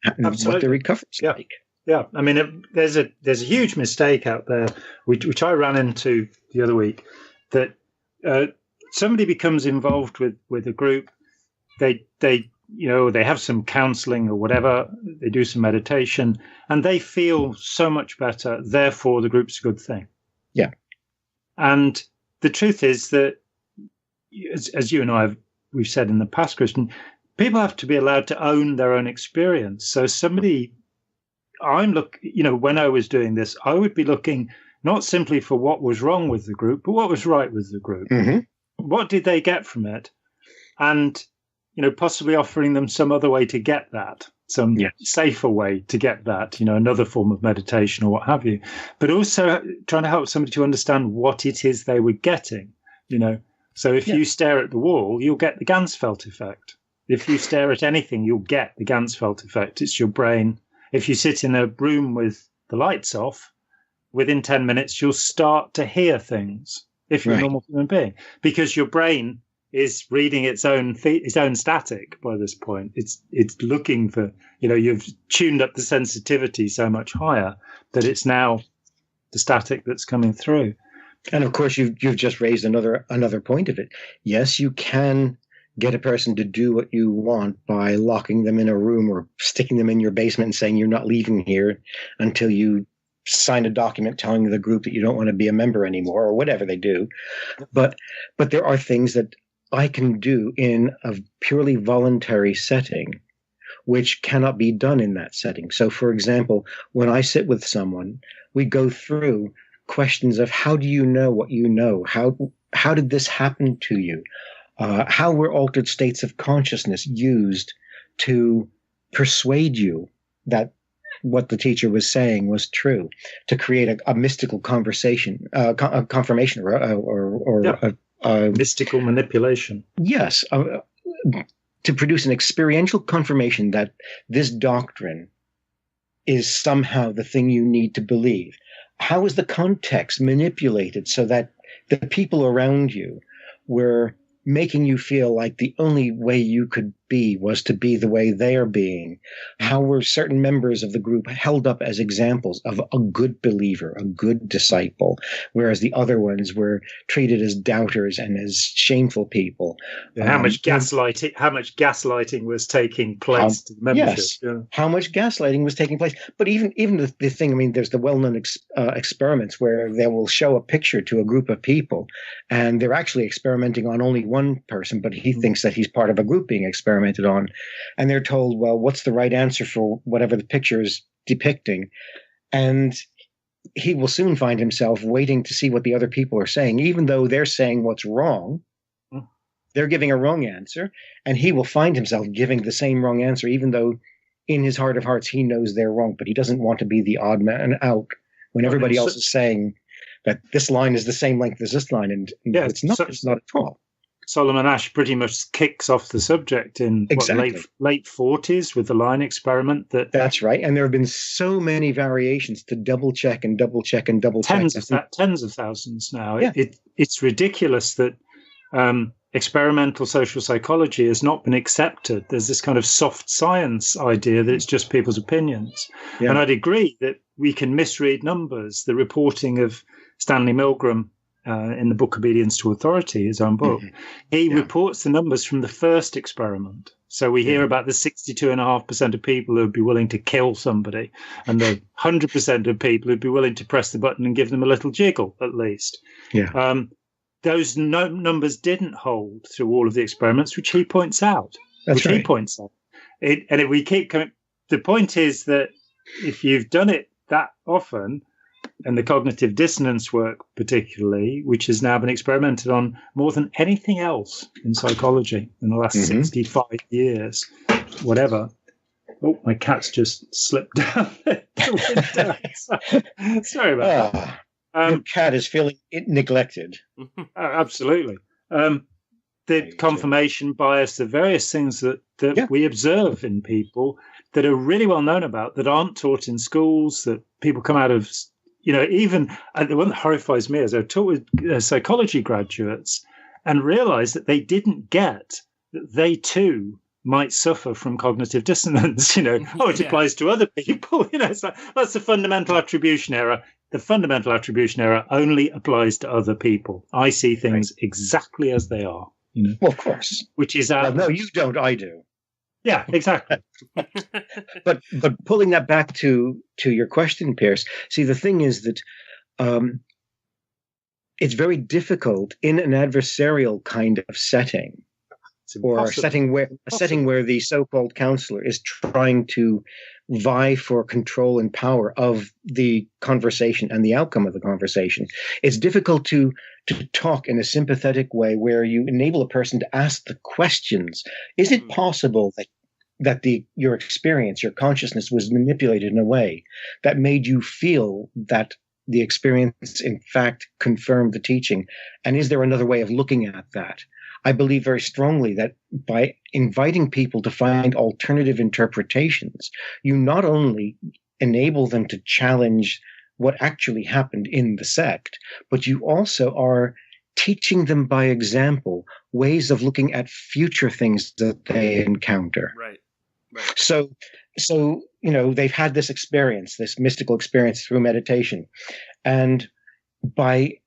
and what their recovery's like. Yeah, I mean, there's a huge mistake out there, which I ran into the other week, that somebody becomes involved with a group, they have some counseling or whatever, they do some meditation, and they feel so much better, therefore the group's a good thing. Yeah. And the truth is that, as you and we've said in the past, Christian, people have to be allowed to own their own experience. So when I was doing this, I would be looking not simply for what was wrong with the group, but what was right with the group. Mm-hmm. What did they get from it? And, possibly offering them some other way to get that, some safer way to get that, another form of meditation or what have you. But also trying to help somebody to understand what it is they were getting, So if you stare at the wall, you'll get the Ganzfeld effect. If you stare at anything, you'll get the Ganzfeld effect. It's your brain. If you sit in a room with the lights off, within 10 minutes, you'll start to hear things if you're a normal human being, because your brain is reading its own static by this point. It's looking for, you've tuned up the sensitivity so much higher that it's now the static that's coming through. And of course, you've just raised another point of it. Yes, you can get a person to do what you want by locking them in a room or sticking them in your basement and saying you're not leaving here until you sign a document telling the group that you don't want to be a member anymore, or whatever they do. But there are things that I can do in a purely voluntary setting which cannot be done in that setting. So, for example, when I sit with someone, we go through questions of how do you know what you know? How did this happen to you? How were altered states of consciousness used to persuade you that what the teacher was saying was true, to create a mystical confirmation or mystical manipulation? Yes, to produce an experiential confirmation that this doctrine is somehow the thing you need to believe. How is the context manipulated so that the people around you were making you feel like the only way you could be was to be the way they are being? How were certain members of the group held up as examples of a good believer, a good disciple, whereas the other ones were treated as doubters and as shameful people? How much gaslighting was taking place to the membership? Yes, how much gaslighting was taking place. But even the thing, I mean, there's the well-known experiments where they will show a picture to a group of people, and they're actually experimenting on only one person, but he thinks that he's part of a group being experimented experimented on. And they're told, well, what's the right answer for whatever the picture is depicting? And he will soon find himself waiting to see what the other people are saying, even though they're saying what's wrong. They're giving a wrong answer, and he will find himself giving the same wrong answer, even though in his heart of hearts he knows they're wrong, but he doesn't want to be the odd man out when everybody else is saying that this line is the same length as this line, and it's not. It's not at all. Solomon Asch pretty much kicks off the subject in late 40s with the line experiment. That's right, and there have been so many variations to double check and double check and double check. Tens of thousands now. Yeah. It's ridiculous that experimental social psychology has not been accepted. There's this kind of soft science idea that it's just people's opinions. Yeah. And I'd agree that we can misread numbers. The reporting of Stanley Milgram in the book Obedience to Authority, his own book, he reports the numbers from the first experiment. So we hear about the 62.5% of people who'd be willing to kill somebody and the 100% of people who'd be willing to press the button and give them a little jiggle, at least. Yeah. Those numbers didn't hold through all of the experiments, which he points out. He points out. We keep coming. The point is that if you've done it that often, and the cognitive dissonance work particularly, which has now been experimented on more than anything else in psychology in the last 65 years, whatever. Oh, my cat's just slipped down the window. Sorry about that. Your cat is feeling neglected. Absolutely. The confirmation bias, the various things that we observe in people that are really well known about, that aren't taught in schools, that people come out of, even the one that horrifies me is I taught with psychology graduates and realized that they didn't get that they too might suffer from cognitive dissonance. It applies to other people. It's like, that's the fundamental attribution error. The fundamental attribution error only applies to other people. I see things exactly as they are. Well, of course. Which is no, you don't. I do. Yeah, exactly. but pulling that back to your question, Pearse. See, the thing is that it's very difficult in an adversarial kind of setting, or a setting where the so-called counselor is trying to vie for control and power of the conversation and the outcome of the conversation. It's difficult to talk in a sympathetic way where you enable a person to ask the questions. Is it possible that your experience, your consciousness was manipulated in a way that made you feel that the experience in fact confirmed the teaching? And is there another way of looking at that? I believe very strongly that by inviting people to find alternative interpretations, you not only enable them to challenge what actually happened in the sect, but you also are teaching them by example ways of looking at future things that they encounter. Right. So they've had this experience, this mystical experience through meditation, and by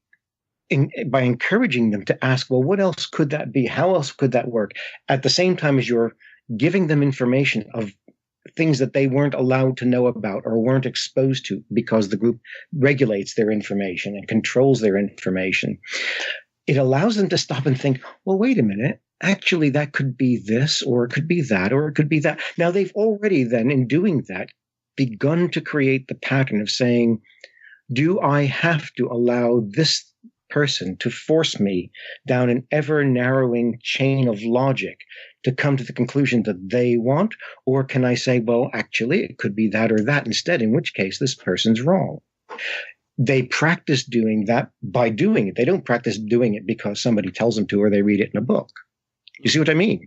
encouraging them to ask, well, what else could that be? How else could that work? At the same time as you're giving them information of things that they weren't allowed to know about or weren't exposed to because the group regulates their information and controls their information, it allows them to stop and think, well, wait a minute. Actually, that could be this, or it could be that, or it could be that. Now, they've already then, in doing that, begun to create the pattern of saying, do I have to allow this person to force me down an ever narrowing chain of logic to come to the conclusion that they want? Or can I say, well, actually, it could be that or that instead, in which case this person's wrong? They practice doing that by doing it. They don't practice doing it because somebody tells them to or they read it in a book. You see what I mean?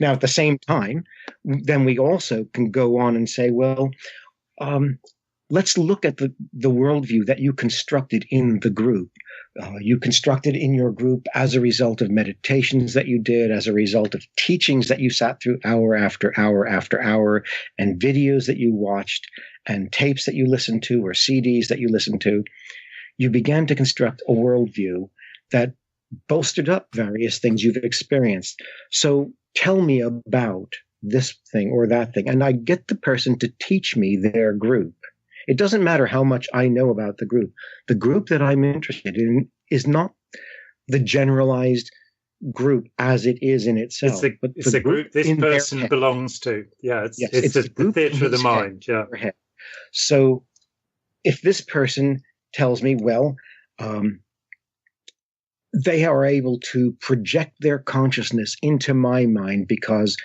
Now, at the same time, then we also can go on and say, well, let's look at the worldview that you constructed in the group. You constructed in your group as a result of meditations that you did, as a result of teachings that you sat through hour after hour after hour, and videos that you watched, and tapes that you listened to, or CDs that you listened to. You began to construct a worldview that bolstered up various things you've experienced. So tell me about this thing or that thing. And I get the person to teach me their group. It doesn't matter how much I know about the group. The group that I'm interested in is not the generalized group as it is in itself. It's the group this person belongs to. Yeah, it's the theatre of the mind. Yeah. So if this person tells me, well, they are able to project their consciousness into my mind because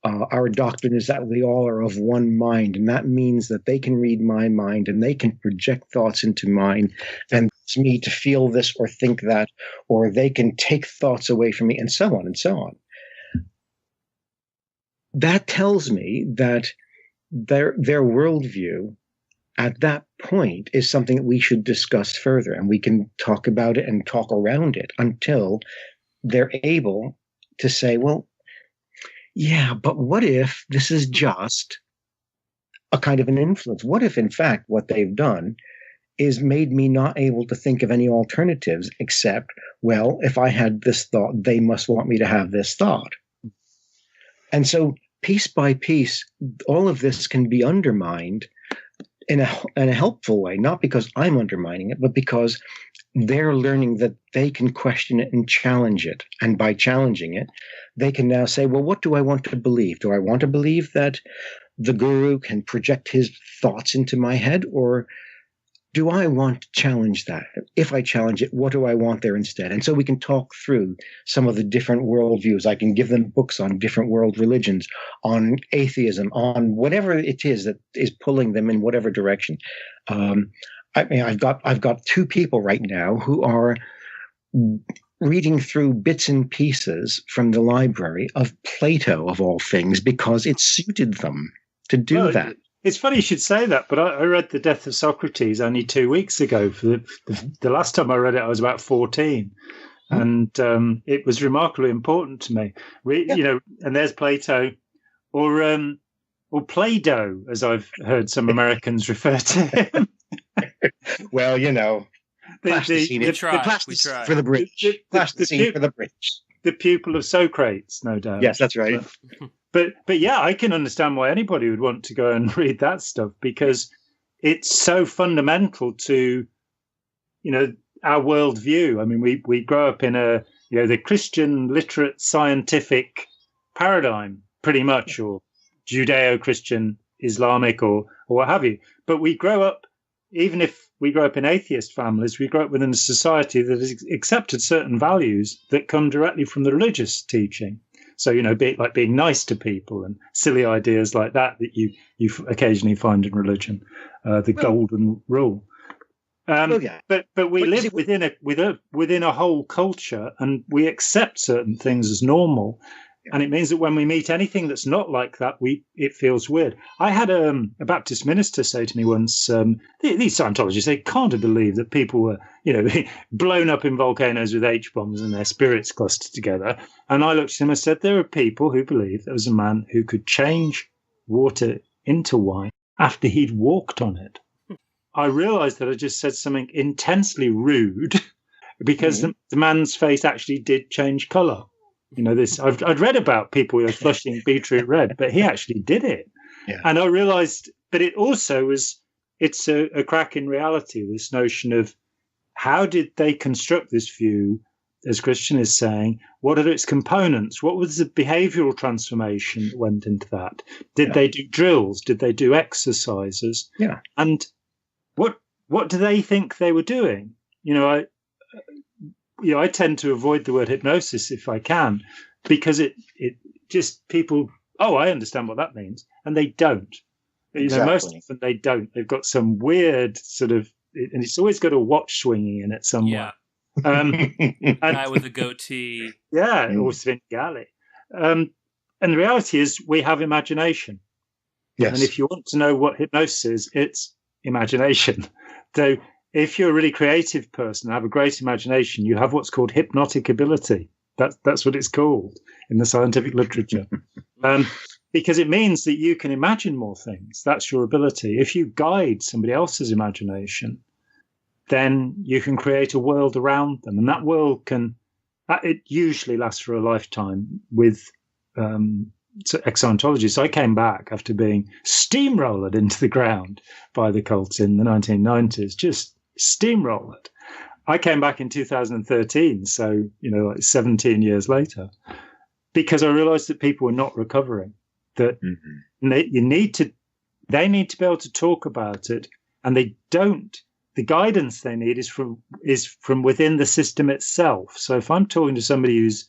our doctrine is that we all are of one mind, and that means that they can read my mind and they can project thoughts into mine, and it's me to feel this or think that, or they can take thoughts away from me, and so on and so on. That tells me that their worldview at that point is something that we should discuss further, and we can talk about it and talk around it until they're able to say, well, yeah, but what if this is just a kind of an influence? What if, in fact, what they've done is made me not able to think of any alternatives except, well, if I had this thought, they must want me to have this thought. And so piece by piece, all of this can be undermined in a helpful way, not because I'm undermining it, but because they're learning that they can question it and challenge it. And by challenging it, they can now say, well, what do I want to believe? Do I want to believe that the guru can project his thoughts into my head? Or do I want to challenge that? If I challenge it, what do I want there instead? And so we can talk through some of the different worldviews. I can give them books on different world religions, on atheism, on whatever it is that is pulling them in whatever direction. I mean, I've got two people right now who are reading through bits and pieces from the library of Plato, of all things, because it suited them to do that. It's funny you should say that, but I read The Death of Socrates only 2 weeks ago. For the last time I read it, I was about 14. And it was remarkably important to me. You know, and there's Plato, or Play-Doh, as I've heard some Americans refer to him. Well, you know, plasticine for the bridge. Plasticine for the bridge. The pupil of Socrates, no doubt. Yes, that's right. But yeah, I can understand why anybody would want to go and read that stuff, because it's so fundamental to, you know, our worldview. I mean, we grow up in the Christian literate scientific paradigm, pretty much, or Judeo-Christian, Islamic, or what have you. But we grow up, even if we grow up in atheist families, we grow up within a society that has accepted certain values that come directly from the religious teaching. So, you know, like being nice to people and silly ideas like that you occasionally find in religion, golden rule. But we live within a whole culture, and we accept certain things as normal. And it means that when we meet anything that's not like that, it feels weird. I had a Baptist minister say to me once, these Scientologists, they can't believe that people were, you know, blown up in volcanoes with H-bombs and their spirits clustered together. And I looked at him and said, there are people who believe there was a man who could change water into wine after he'd walked on it. I realized that I just said something intensely rude because the man's face actually did change color. You know, I'd read about people flushing beetroot red, but he actually did it. Yeah. And I realized, but it also it's a crack in reality, this notion of how did they construct this view, as Christian is saying, what are its components? What was the behavioral transformation that went into that? Did they do drills? Did they do exercises? Yeah. And what do they think they were doing? You know, I tend to avoid the word hypnosis if I can, because it just people, I understand what that means. And they don't. Exactly. You know, most often they don't. They've got some weird sort of, and it's always got a watch swinging in it somewhere. Yeah. Guy with a goatee. Yeah, or Svengali. And the reality is we have imagination. Yes. And if you want to know what hypnosis is, it's imagination. So if you're a really creative person and have a great imagination, you have what's called hypnotic ability. That's what it's called in the scientific literature. Because it means that you can imagine more things. That's your ability. If you guide somebody else's imagination, then you can create a world around them. And that world it usually lasts for a lifetime with ex-Scientologists. I came back after being steamrolled into the ground by the cult in the 1990s, just steamrolled. I came back in 2013, so, like 17 years later, because I realized that people were not recovering, that they need to be able to talk about it, and they don't. The guidance they need is from within the system itself. So if I'm talking to somebody who's,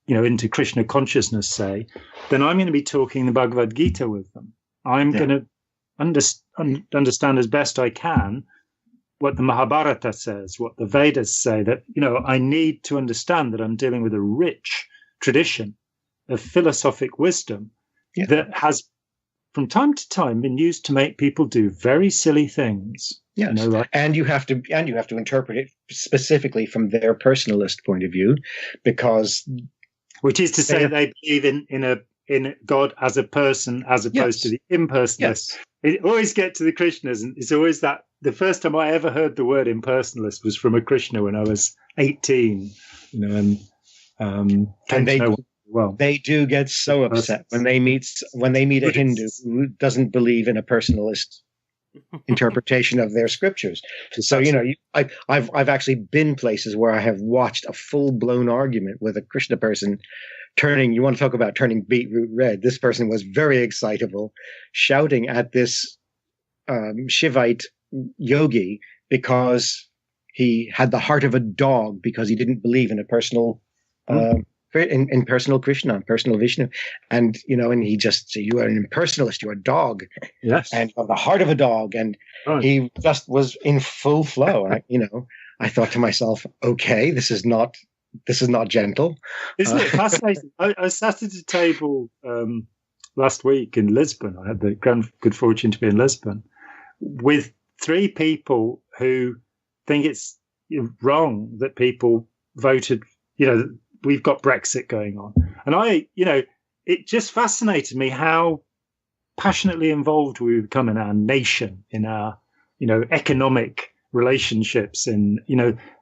into Krishna consciousness, say, then I'm going to be talking the Bhagavad Gita with them. I'm going to understand as best I can what the Mahabharata says, what the Vedas say, that, I need to understand that I'm dealing with a rich tradition of philosophic wisdom that has, from time to time, been used to make people do very silly things. Yes, and you have to interpret it specifically from their personalist point of view, because which is to say they believe in God as a person, as opposed to the impersonalists. Yes. It always get to the Krishnas, and it's always that. The first time I ever heard the word impersonalist was from a Krishna when I was 18. And they do get so upset when they meet a Hindu who doesn't believe in a personalist interpretation of their scriptures. So I've actually been places where I have watched a full-blown argument with a Krishna person you want to talk about turning beetroot red. This person was very excitable, shouting at this Shivite yogi because he had the heart of a dog, because he didn't believe in a personal in personal Krishna, personal Vishnu, and and he just said, "You are an impersonalist. You're a dog." Yes, and the heart of a dog, and he just was in full flow. I thought to myself, "Okay, this is not gentle." Isn't it fascinating? I sat at a table last week in Lisbon. I had the good fortune to be in Lisbon with 3 people who think it's wrong that people voted. We've got Brexit going on. And it just fascinated me how passionately involved we become in our nation, in our, economic relationships, in,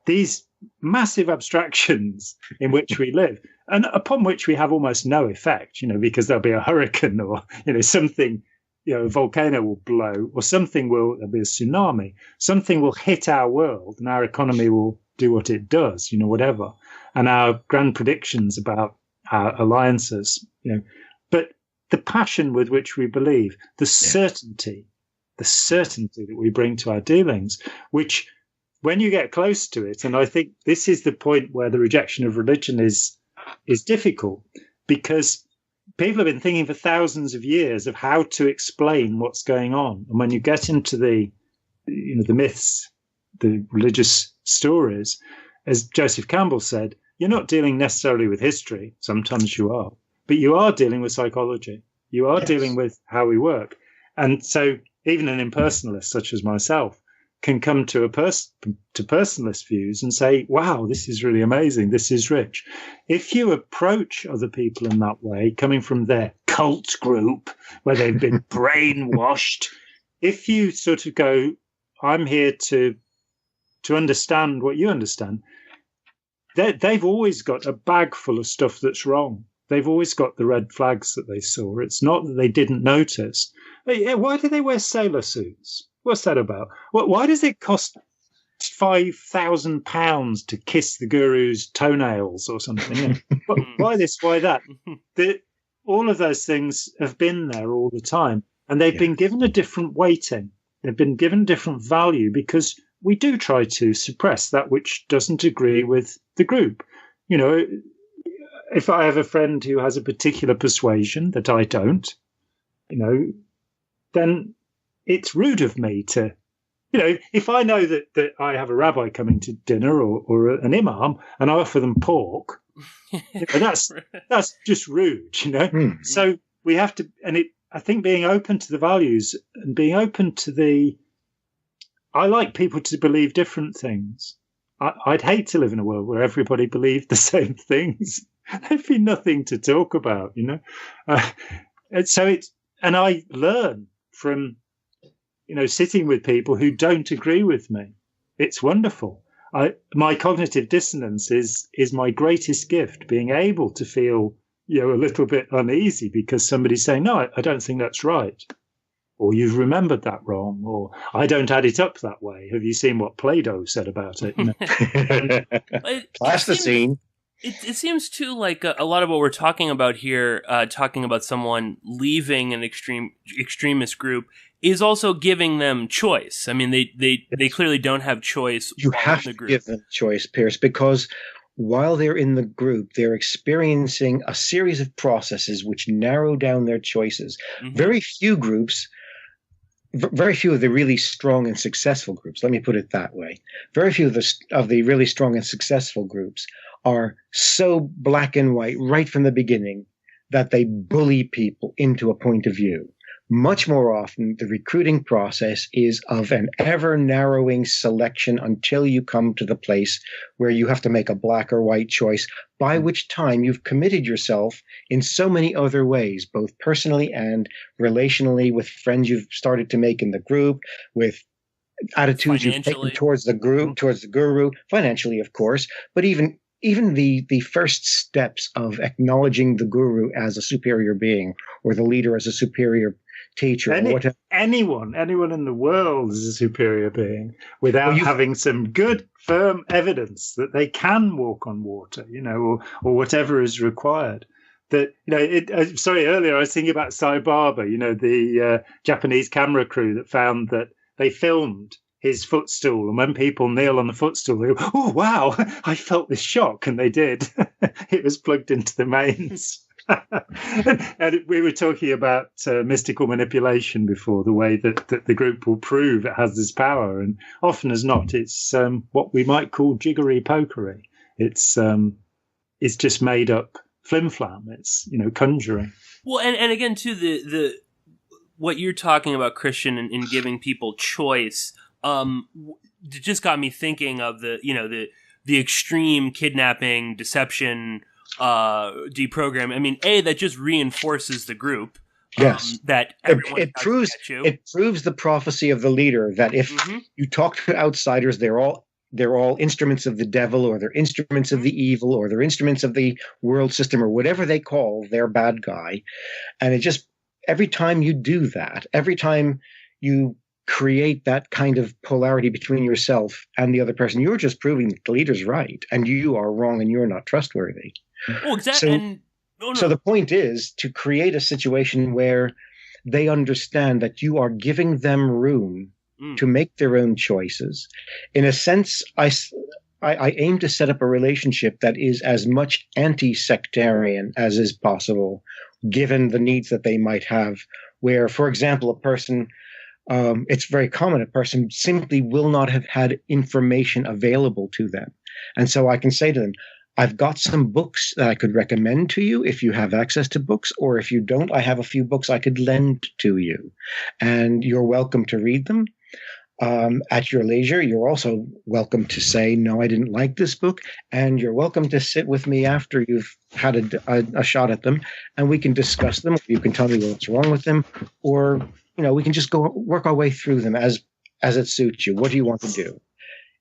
these massive abstractions in which we live, and upon which we have almost no effect, because there'll be a hurricane or, something, a volcano will blow, or there'll be a tsunami, something will hit our world and our economy will do what it does, whatever. And our grand predictions about our alliances, but the passion with which we believe, the certainty that we bring to our dealings, which when you get close to it, and I think this is the point where the rejection of religion is difficult, because people have been thinking for thousands of years of how to explain what's going on. And when you get into the myths, the religious stories, as Joseph Campbell said, you're not dealing necessarily with history. Sometimes you are, but you are dealing with psychology. You are dealing with how we work. And so even an impersonalist such as myself can come to personalist views and say, wow, this is really amazing. This is rich. If you approach other people in that way, coming from their cult group where they've been brainwashed, if you sort of go, I'm here to understand what you understand, they've always got a bag full of stuff that's wrong. They've always got the red flags that they saw. It's not that they didn't notice. Why do they wear sailor suits? What's that about? Why does it cost £5,000 to kiss the guru's toenails or something? Why this? Why that? All of those things have been there all the time, and they've been given a different weighting. They've been given different value because we do try to suppress that which doesn't agree with the group. If I have a friend who has a particular persuasion that I don't, then it's rude of me to, if I know that I have a rabbi coming to dinner or an imam and I offer them pork, that's just rude, So we have to, I think being open to the values and being open to I like people to believe different things. I'd hate to live in a world where everybody believed the same things. There'd be nothing to talk about, and I learn from, sitting with people who don't agree with me. It's wonderful. My cognitive dissonance is my greatest gift, being able to feel, a little bit uneasy because somebody's saying, no, I don't think that's right. or you've remembered that wrong, or I don't add it up that way. Have you seen what Plato said about it? Plasticine. It seems too like a lot of what we're talking about here, talking about someone leaving an extremist group, is also giving them choice. I mean, they clearly don't have choice. You have to give them choice, Pearse, because while they're in the group, they're experiencing a series of processes which narrow down their choices. Mm-hmm. Very few of the really strong and successful groups, let me put it that way, very few of the really strong and successful groups are so black and white right from the beginning that they bully people into a point of view. Much more often, the recruiting process is of an ever-narrowing selection until you come to the place where you have to make a black or white choice, by which time you've committed yourself in so many other ways, both personally and relationally, with friends you've started to make in the group, with attitudes you've taken towards the group, towards the guru, financially, of course, but even the first steps of acknowledging the guru as a superior being or the leader as a superior teacher. Anyone in the world is a superior being without having some good, firm evidence that they can walk on water, or whatever is required. That, earlier I was thinking about Sai Baba, the Japanese camera crew that found that they filmed his footstool, and when people kneel on the footstool, they go, "Oh wow, I felt this shock," and they did. It was plugged into the mains. And we were talking about mystical manipulation before, the way that the group will prove it has this power, and often as not, it's what we might call jiggery pokery. It's just made up flim flam. It's conjuring. Well, and again too, the what you're talking about, Christian, in giving people choice. It just got me thinking of the extreme kidnapping, deception, deprogram. I mean, that just reinforces the group. Yes, that everyone it proves the prophecy of the leader that if you talk to outsiders, they're all instruments of the devil, or they're instruments of the evil, or they're instruments of the world system, or whatever they call their bad guy. And it just, every time you do that, every time you create that kind of polarity between yourself and the other person, you're just proving that the leader's right and you are wrong and you're not trustworthy. Oh, exactly. So the point is to create a situation where they understand that you are giving them room to make their own choices. In a sense, I aim to set up a relationship that is as much anti-sectarian as is possible, given the needs that they might have, where, for example, a person, it's very common, a person simply will not have had information available to them. And so I can say to them, I've got some books that I could recommend to you if you have access to books, or if you don't, I have a few books I could lend to you. And you're welcome to read them at your leisure. You're also welcome to say, no, I didn't like this book. And you're welcome to sit with me after you've had a shot at them, and we can discuss them. You can tell me what's wrong with them, or we can just go work our way through them as it suits you. What do you want to do?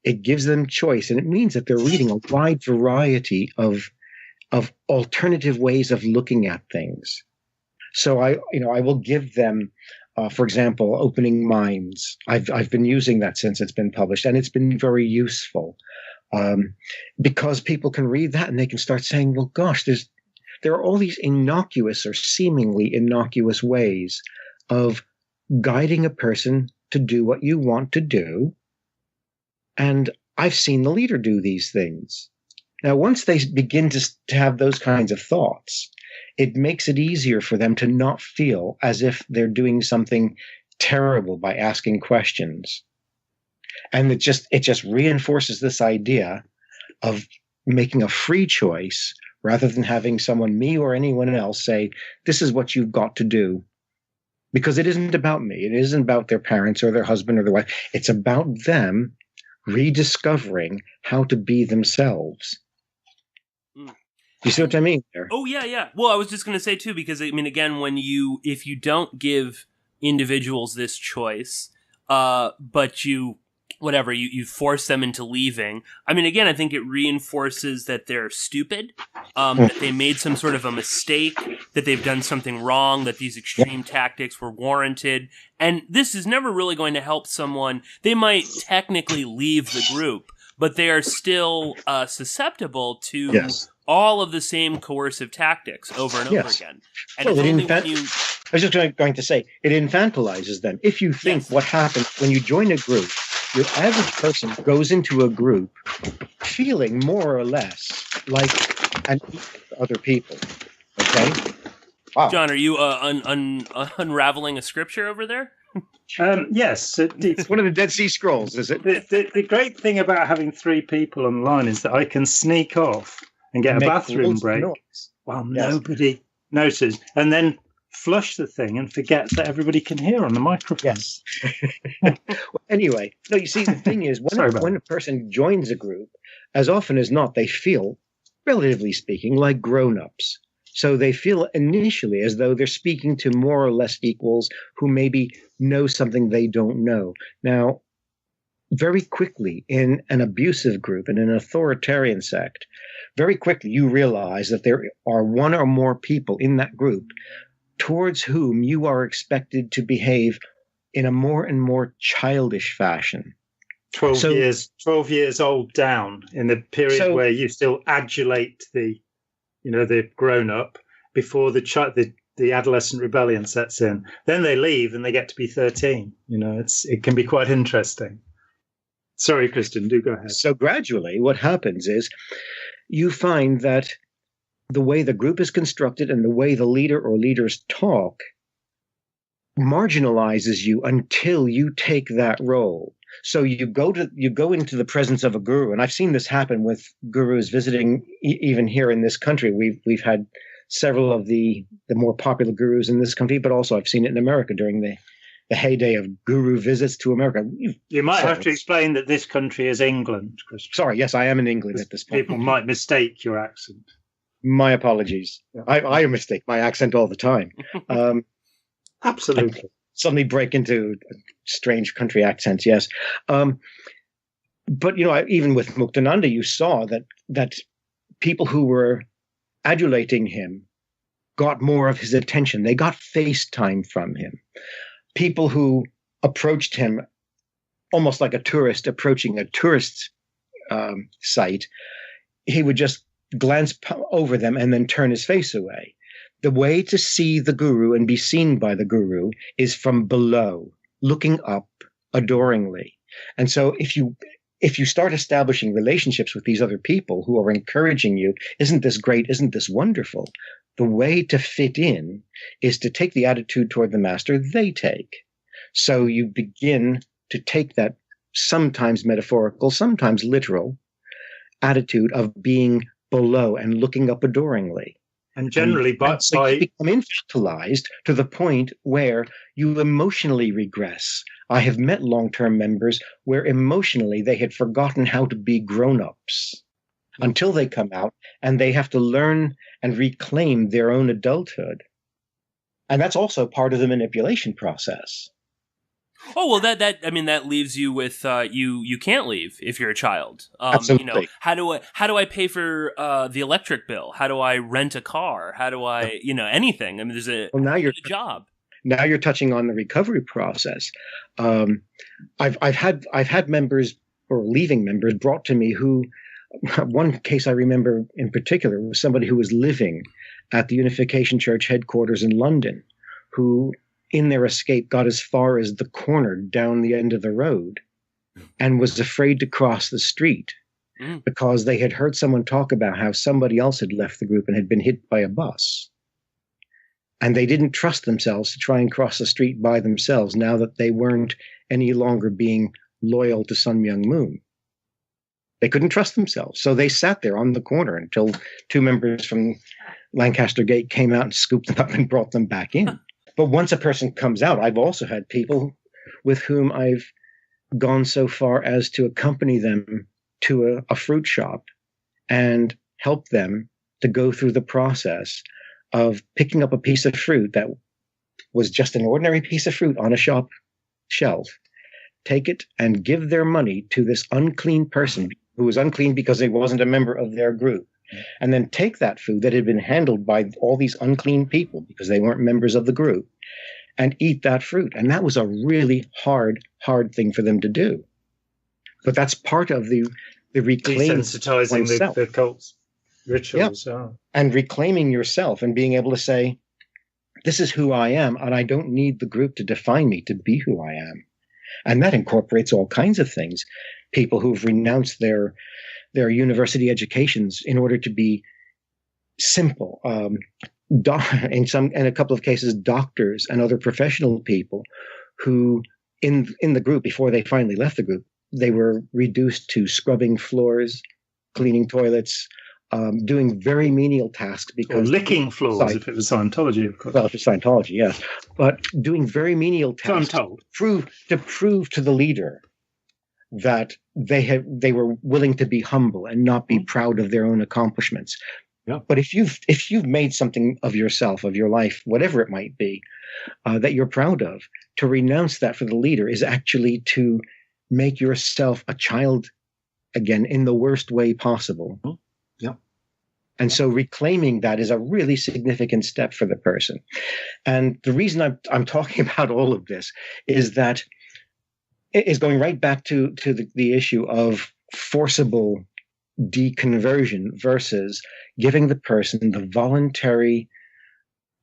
It gives them choice, and it means that they're reading a wide variety of alternative ways of looking at things. So I will give them, for example, opening minds. I've been using that since it's been published, and it's been very useful because people can read that and they can start saying, well, gosh, there are all these innocuous or seemingly innocuous ways of guiding a person to do what you want to do. And I've seen the leader do these things. Now, once they begin to have those kinds of thoughts, it makes it easier for them to not feel as if they're doing something terrible by asking questions. And it just reinforces this idea of making a free choice rather than having someone, me or anyone else, say, this is what you've got to do. Because it isn't about me. It isn't about their parents or their husband or their wife. It's about them rediscovering how to be themselves. You see what I mean there? Oh, yeah. Well, I was just going to say, too, because, I mean, again, if you don't give individuals this choice, but you force them into leaving, I mean, again, I think it reinforces that they're stupid, that they made some sort of a mistake, that they've done something wrong, that these extreme tactics were warranted. And this is never really going to help someone. They might technically leave the group, but they are still susceptible to all of the same coercive tactics over and over again. And well, I was just going to say, it infantilizes them. If you think what happens when you join a group, your average person goes into a group feeling more or less like other people. Okay? Wow. John, are you unraveling a scripture over there? Yes. It's one of the Dead Sea Scrolls, is it? The great thing about having 3 people online is that I can sneak off and get a bathroom break while nobody notices, and then flush the thing and forget that everybody can hear on the microphone. Yes. Well, anyway, no, you see, the thing is, when a person joins a group, as often as not, they feel, relatively speaking, like grown-ups. So they feel initially as though they're speaking to more or less equals who maybe know something they don't know. Now, very quickly, in an abusive group, in an authoritarian sect, very quickly you realize that there are one or more people in that group towards whom you are expected to behave in a more and more childish fashion. 12 years old down, in the period where you still adulate the grown up before the adolescent rebellion sets in. Then they leave and they get to be 13. It can be quite interesting. Sorry, Kristen, do go ahead. So gradually what happens is you find that the way the group is constructed and the way the leader or leaders talk marginalizes you until you take that role. So you go into the presence of a guru, and I've seen this happen with gurus visiting even here in this country. We've had several of the more popular gurus in this country, but also I've seen it in America during the heyday of guru visits to America. You might have to explain that this country is England, Christian. Sorry, yes, I am in England at this point. People might mistake your accent. My apologies. I mistake my accent all the time. Absolutely. I suddenly break into strange country accents, yes. But, even with Muktananda, you saw that people who were adulating him got more of his attention. They got FaceTime from him. People who approached him almost like a tourist approaching a tourist site, he would just glance over them and then turn his face away. The way to see the guru and be seen by the guru is from below, looking up adoringly. And so if you start establishing relationships with these other people who are encouraging you, isn't this great? Isn't this wonderful? The way to fit in is to take the attitude toward the master they take. So you begin to take that sometimes metaphorical, sometimes literal attitude of being below and looking up adoringly. And generally, so you become infantilized to the point where you emotionally regress. I have met long-term members where emotionally they had forgotten how to be grown-ups until they come out and they have to learn and reclaim their own adulthood. And that's also part of the manipulation process. Oh, well, that leaves you with you can't leave if you're a child. Absolutely. How do I pay for the electric bill? How do I rent a car? How do I, anything? I mean, there's a job. Now you're touching on the recovery process. I've had members or leaving members brought to me who, one case I remember in particular was somebody who was living at the Unification Church headquarters in London, who in their escape got as far as the corner down the end of the road and was afraid to cross the street because they had heard someone talk about how somebody else had left the group and had been hit by a bus. And they didn't trust themselves to try and cross the street by themselves now that they weren't any longer being loyal to Sun Myung Moon. They couldn't trust themselves. So they sat there on the corner until 2 members from Lancaster Gate came out and scooped them up and brought them back in. But once a person comes out, I've also had people with whom I've gone so far as to accompany them to a fruit shop and help them to go through the process of picking up a piece of fruit that was just an ordinary piece of fruit on a shop shelf, take it and give their money to this unclean person who was unclean because he wasn't a member of their group. and then take that food that had been handled by all these unclean people because they weren't members of the group and eat that fruit. And that was a really hard thing for them to do. But that's part of the reclaiming desensitizing the cult's rituals. Yeah. And reclaiming yourself and being able to say, this is who I am, and I don't need the group to define me to be who I am. And that incorporates all kinds of things. People who've renounced their university educations in order to be simple. In a couple of cases, doctors and other professional people who, in the group, before they finally left the group, they were reduced to scrubbing floors, cleaning toilets, doing very menial tasks because or licking floors if it was Scientology, of course. Well, if it's Scientology, yes, but doing very menial tasks. So I'm told. to prove to the leader that they were willing to be humble and not be proud of their own accomplishments. Yeah. But if you've made something of yourself, of your life, whatever it might be, that you're proud of, to renounce that for the leader is actually to make yourself a child again in the worst way possible. Mm-hmm. Yeah. And so reclaiming that is a really significant step for the person. And the reason I'm talking about all of this is that it is going right back to the issue of forcible deconversion versus giving the person the voluntary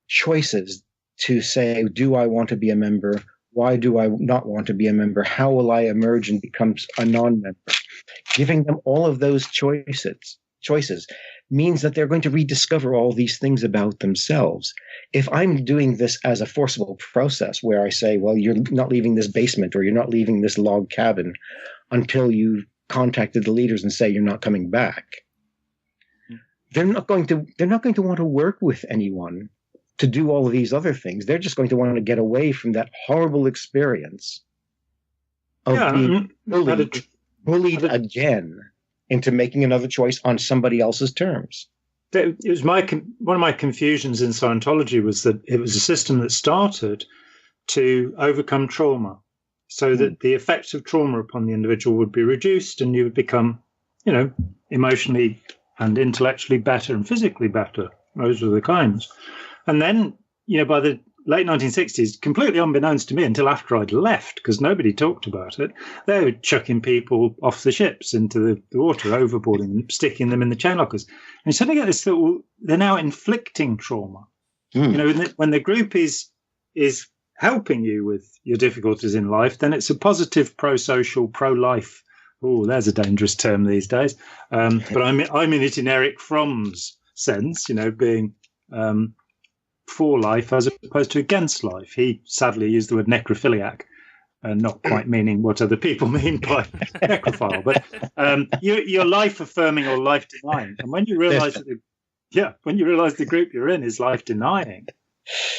choices to say, do I want to be a member? Why do I not want to be a member? How will I emerge and become a non-member? Giving them all of those choices means that they're going to rediscover all these things about themselves. If I'm doing this as a forcible process where I say, well, you're not leaving this basement or you're not leaving this log cabin until you've contacted the leaders and say you're not coming back, they're not going to want to work with anyone to do all of these other things. They're just going to want to get away from that horrible experience of being bullied again into making another choice on somebody else's terms. It was one of my confusions in Scientology was that it was a system that started to overcome trauma, so that the effects of trauma upon the individual would be reduced, and you would become, emotionally and intellectually better and physically better. Those were the kinds. And then, by the late 1960s, completely unbeknownst to me until after I'd left, because nobody talked about it, they were chucking people off the ships into the water, overboarding them, sticking them in the chain lockers. And you suddenly get this thought, well, they're now inflicting trauma. When the group is helping you with your difficulties in life, then it's a positive, pro-social, pro-life. Oh, there's a dangerous term these days. But I'm in it in Eric Fromm's sense, being for life as opposed to against life. He sadly used the word necrophiliac, not quite meaning what other people mean by necrophile, but you're life affirming or life denying. And when you realize the group you're in is life denying,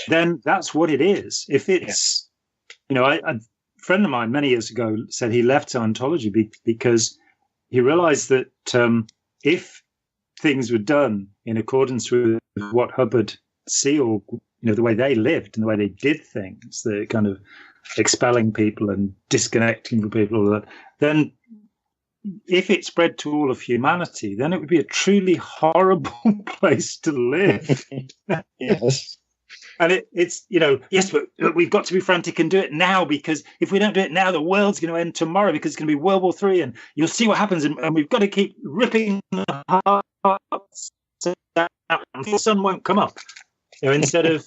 then that's what it is. If it's, a friend of mine many years ago said he left Scientology because he realized that if things were done in accordance with what Hubbard see, or the way they lived and the way they did things, the kind of expelling people and disconnecting from people, all that, then if it spread to all of humanity, then it would be a truly horrible place to live. Yes. And it's yes, but we've got to be frantic and do it now, because if we don't do it now, the world's going to end tomorrow, because it's going to be World War III, and you'll see what happens, and we've got to keep ripping the hearts out, and the sun won't come up. Instead of,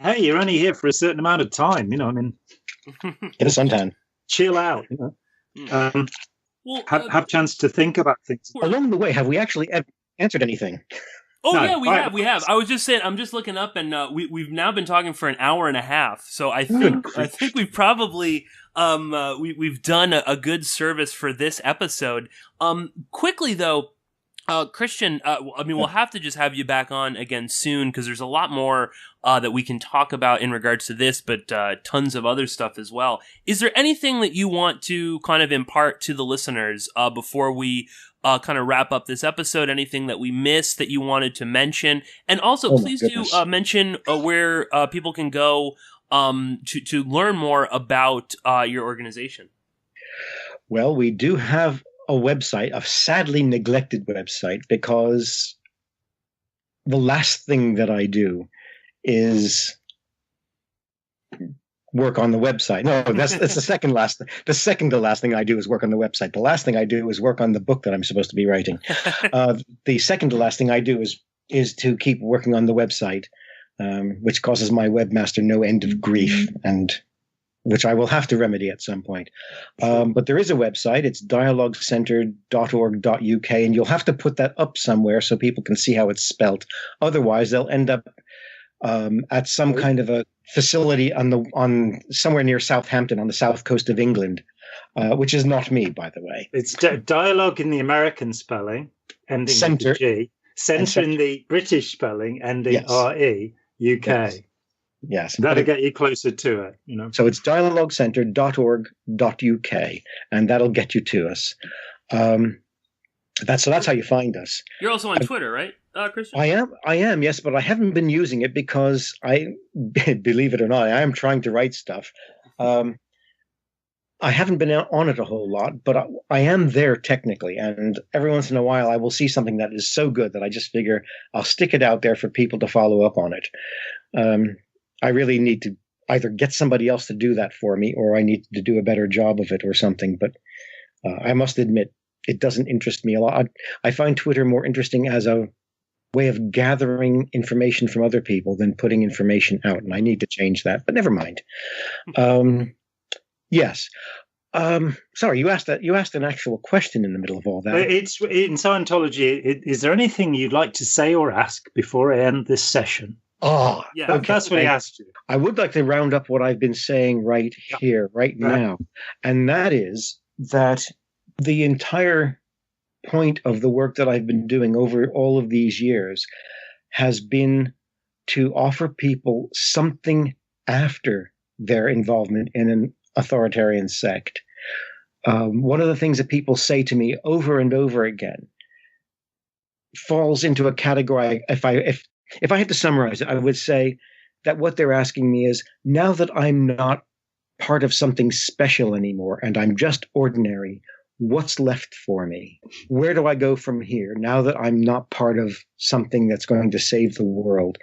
hey, you're only here for a certain amount of time, get a suntan, chill out, have chance to think about things. Along the way, have we actually answered anything? Oh, no, yeah, we have. I was just saying, I'm just looking up, and we've now been talking for an hour and a half. So I think we've probably we've done a good service for this episode. Quickly though, Christian, we'll have to just have you back on again soon, because there's a lot more that we can talk about in regards to this, but tons of other stuff as well. Is there anything that you want to kind of impart to the listeners before we kind of wrap up this episode? Anything that we missed that you wanted to mention? And also, please do mention where people can go to learn more about your organization. Well, we do have a website, a sadly neglected website, because the last thing that I do is work on the website. No, that's the second last. The second to last thing I do is work on the website. The last thing I do is work on the book that I'm supposed to be writing. The second to last thing I do is to keep working on the website, which causes my webmaster no end of grief, and which I will have to remedy at some point. But there is a website. It's dialogcentre.org.uk, and you'll have to put that up somewhere so people can see how it's spelt. Otherwise, they'll end up at some kind of a facility on somewhere near Southampton on the south coast of England, which is not me, by the way. It's dialogue in the American spelling, ending Centre. with G. Centre in the British spelling, ending Yes. RE, UK. Yes. That'll get you closer to it, you know. So it's dialogcentre.org.uk, and that'll get you to us. That's how you find us. You're also on Twitter, right, Christian? I am, yes, but I haven't been using it because believe it or not, I am trying to write stuff. I haven't been on it a whole lot, but I am there technically, and every once in a while I will see something that is so good that I just figure I'll stick it out there for people to follow up on it. I really need to either get somebody else to do that for me, or I need to do a better job of it or something. But I must admit, it doesn't interest me a lot. I find Twitter more interesting as a way of gathering information from other people than putting information out, and I need to change that. But never mind. Yes. Sorry, you asked an actual question in the middle of all that. It's in Scientology. Is there anything you'd like to say or ask before I end this session? Oh, yeah. Okay. That's what he asked you. I would like to round up what I've been saying right here, right now. And that is that the entire point of the work that I've been doing over all of these years has been to offer people something after their involvement in an authoritarian sect. One of the things that people say to me over and over again falls into a category. If I had to summarize it, I would say that what they're asking me is, now that I'm not part of something special anymore and I'm just ordinary, what's left for me? Where do I go from here now that I'm not part of something that's going to save the world?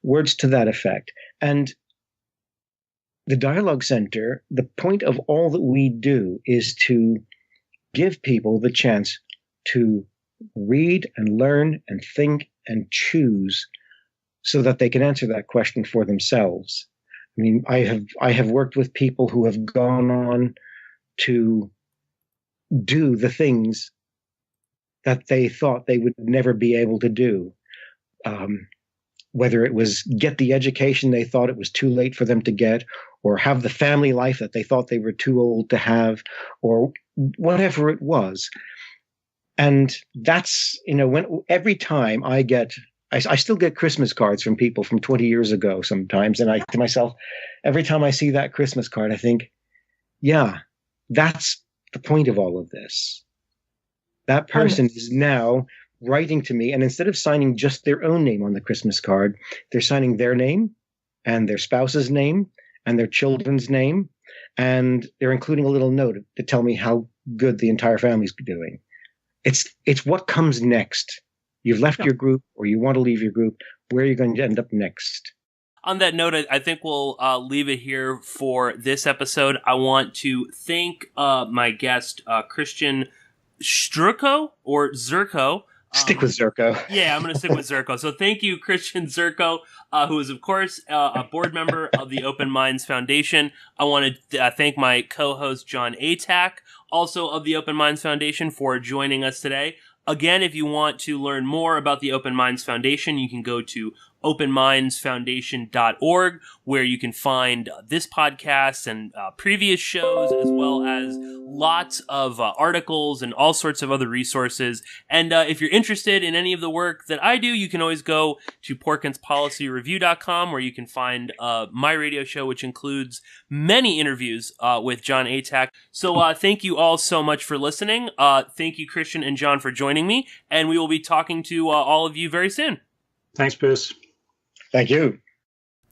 Words to that effect. And the Dialogue Center, the point of all that we do is to give people the chance to read and learn and think and choose so that they can answer that question for themselves. I mean, I have worked with people who have gone on to do the things that they thought they would never be able to do. Whether it was get the education they thought it was too late for them to get, or have the family life that they thought they were too old to have, or whatever it was. And that's, every time I still get Christmas cards from people from 20 years ago sometimes. And I to myself, every time I see that Christmas card, I think, yeah, that's the point of all of this. That person is now writing to me, and instead of signing just their own name on the Christmas card, they're signing their name and their spouse's name and their children's name, and they're including a little note to tell me how good the entire family's doing. It's what comes next. You've left your group, or you want to leave your group. Where are you going to end up next? On that note, I think we'll leave it here for this episode. I want to thank my guest, Christian Szurko or Szurko. Stick with Szurko. Yeah, I'm going to stick with Szurko. So thank you, Christian Szurko, who is, of course, a board member of the Open Minds Foundation. I want to thank my co-host, John Atack, also of the Open Minds Foundation, for joining us today. Again, if you want to learn more about the Open Minds Foundation, you can go to openmindsfoundation.org, where you can find this podcast and previous shows, as well as lots of articles and all sorts of other resources. And if you're interested in any of the work that I do, you can always go to porkinspolicyreview.com, where you can find my radio show, which includes many interviews with John Atack. So thank you all so much for listening. Thank you, Christian and John, for joining me. And we will be talking to all of you very soon. Thanks, Pearse. Thank you.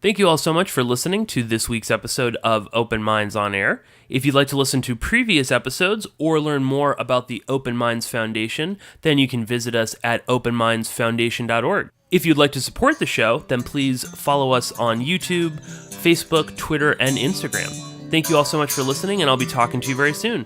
Thank you all so much for listening to this week's episode of Open Minds on Air. If you'd like to listen to previous episodes or learn more about the Open Minds Foundation, then you can visit us at openmindsfoundation.org. If you'd like to support the show, then please follow us on YouTube, Facebook, Twitter, and Instagram. Thank you all so much for listening, and I'll be talking to you very soon.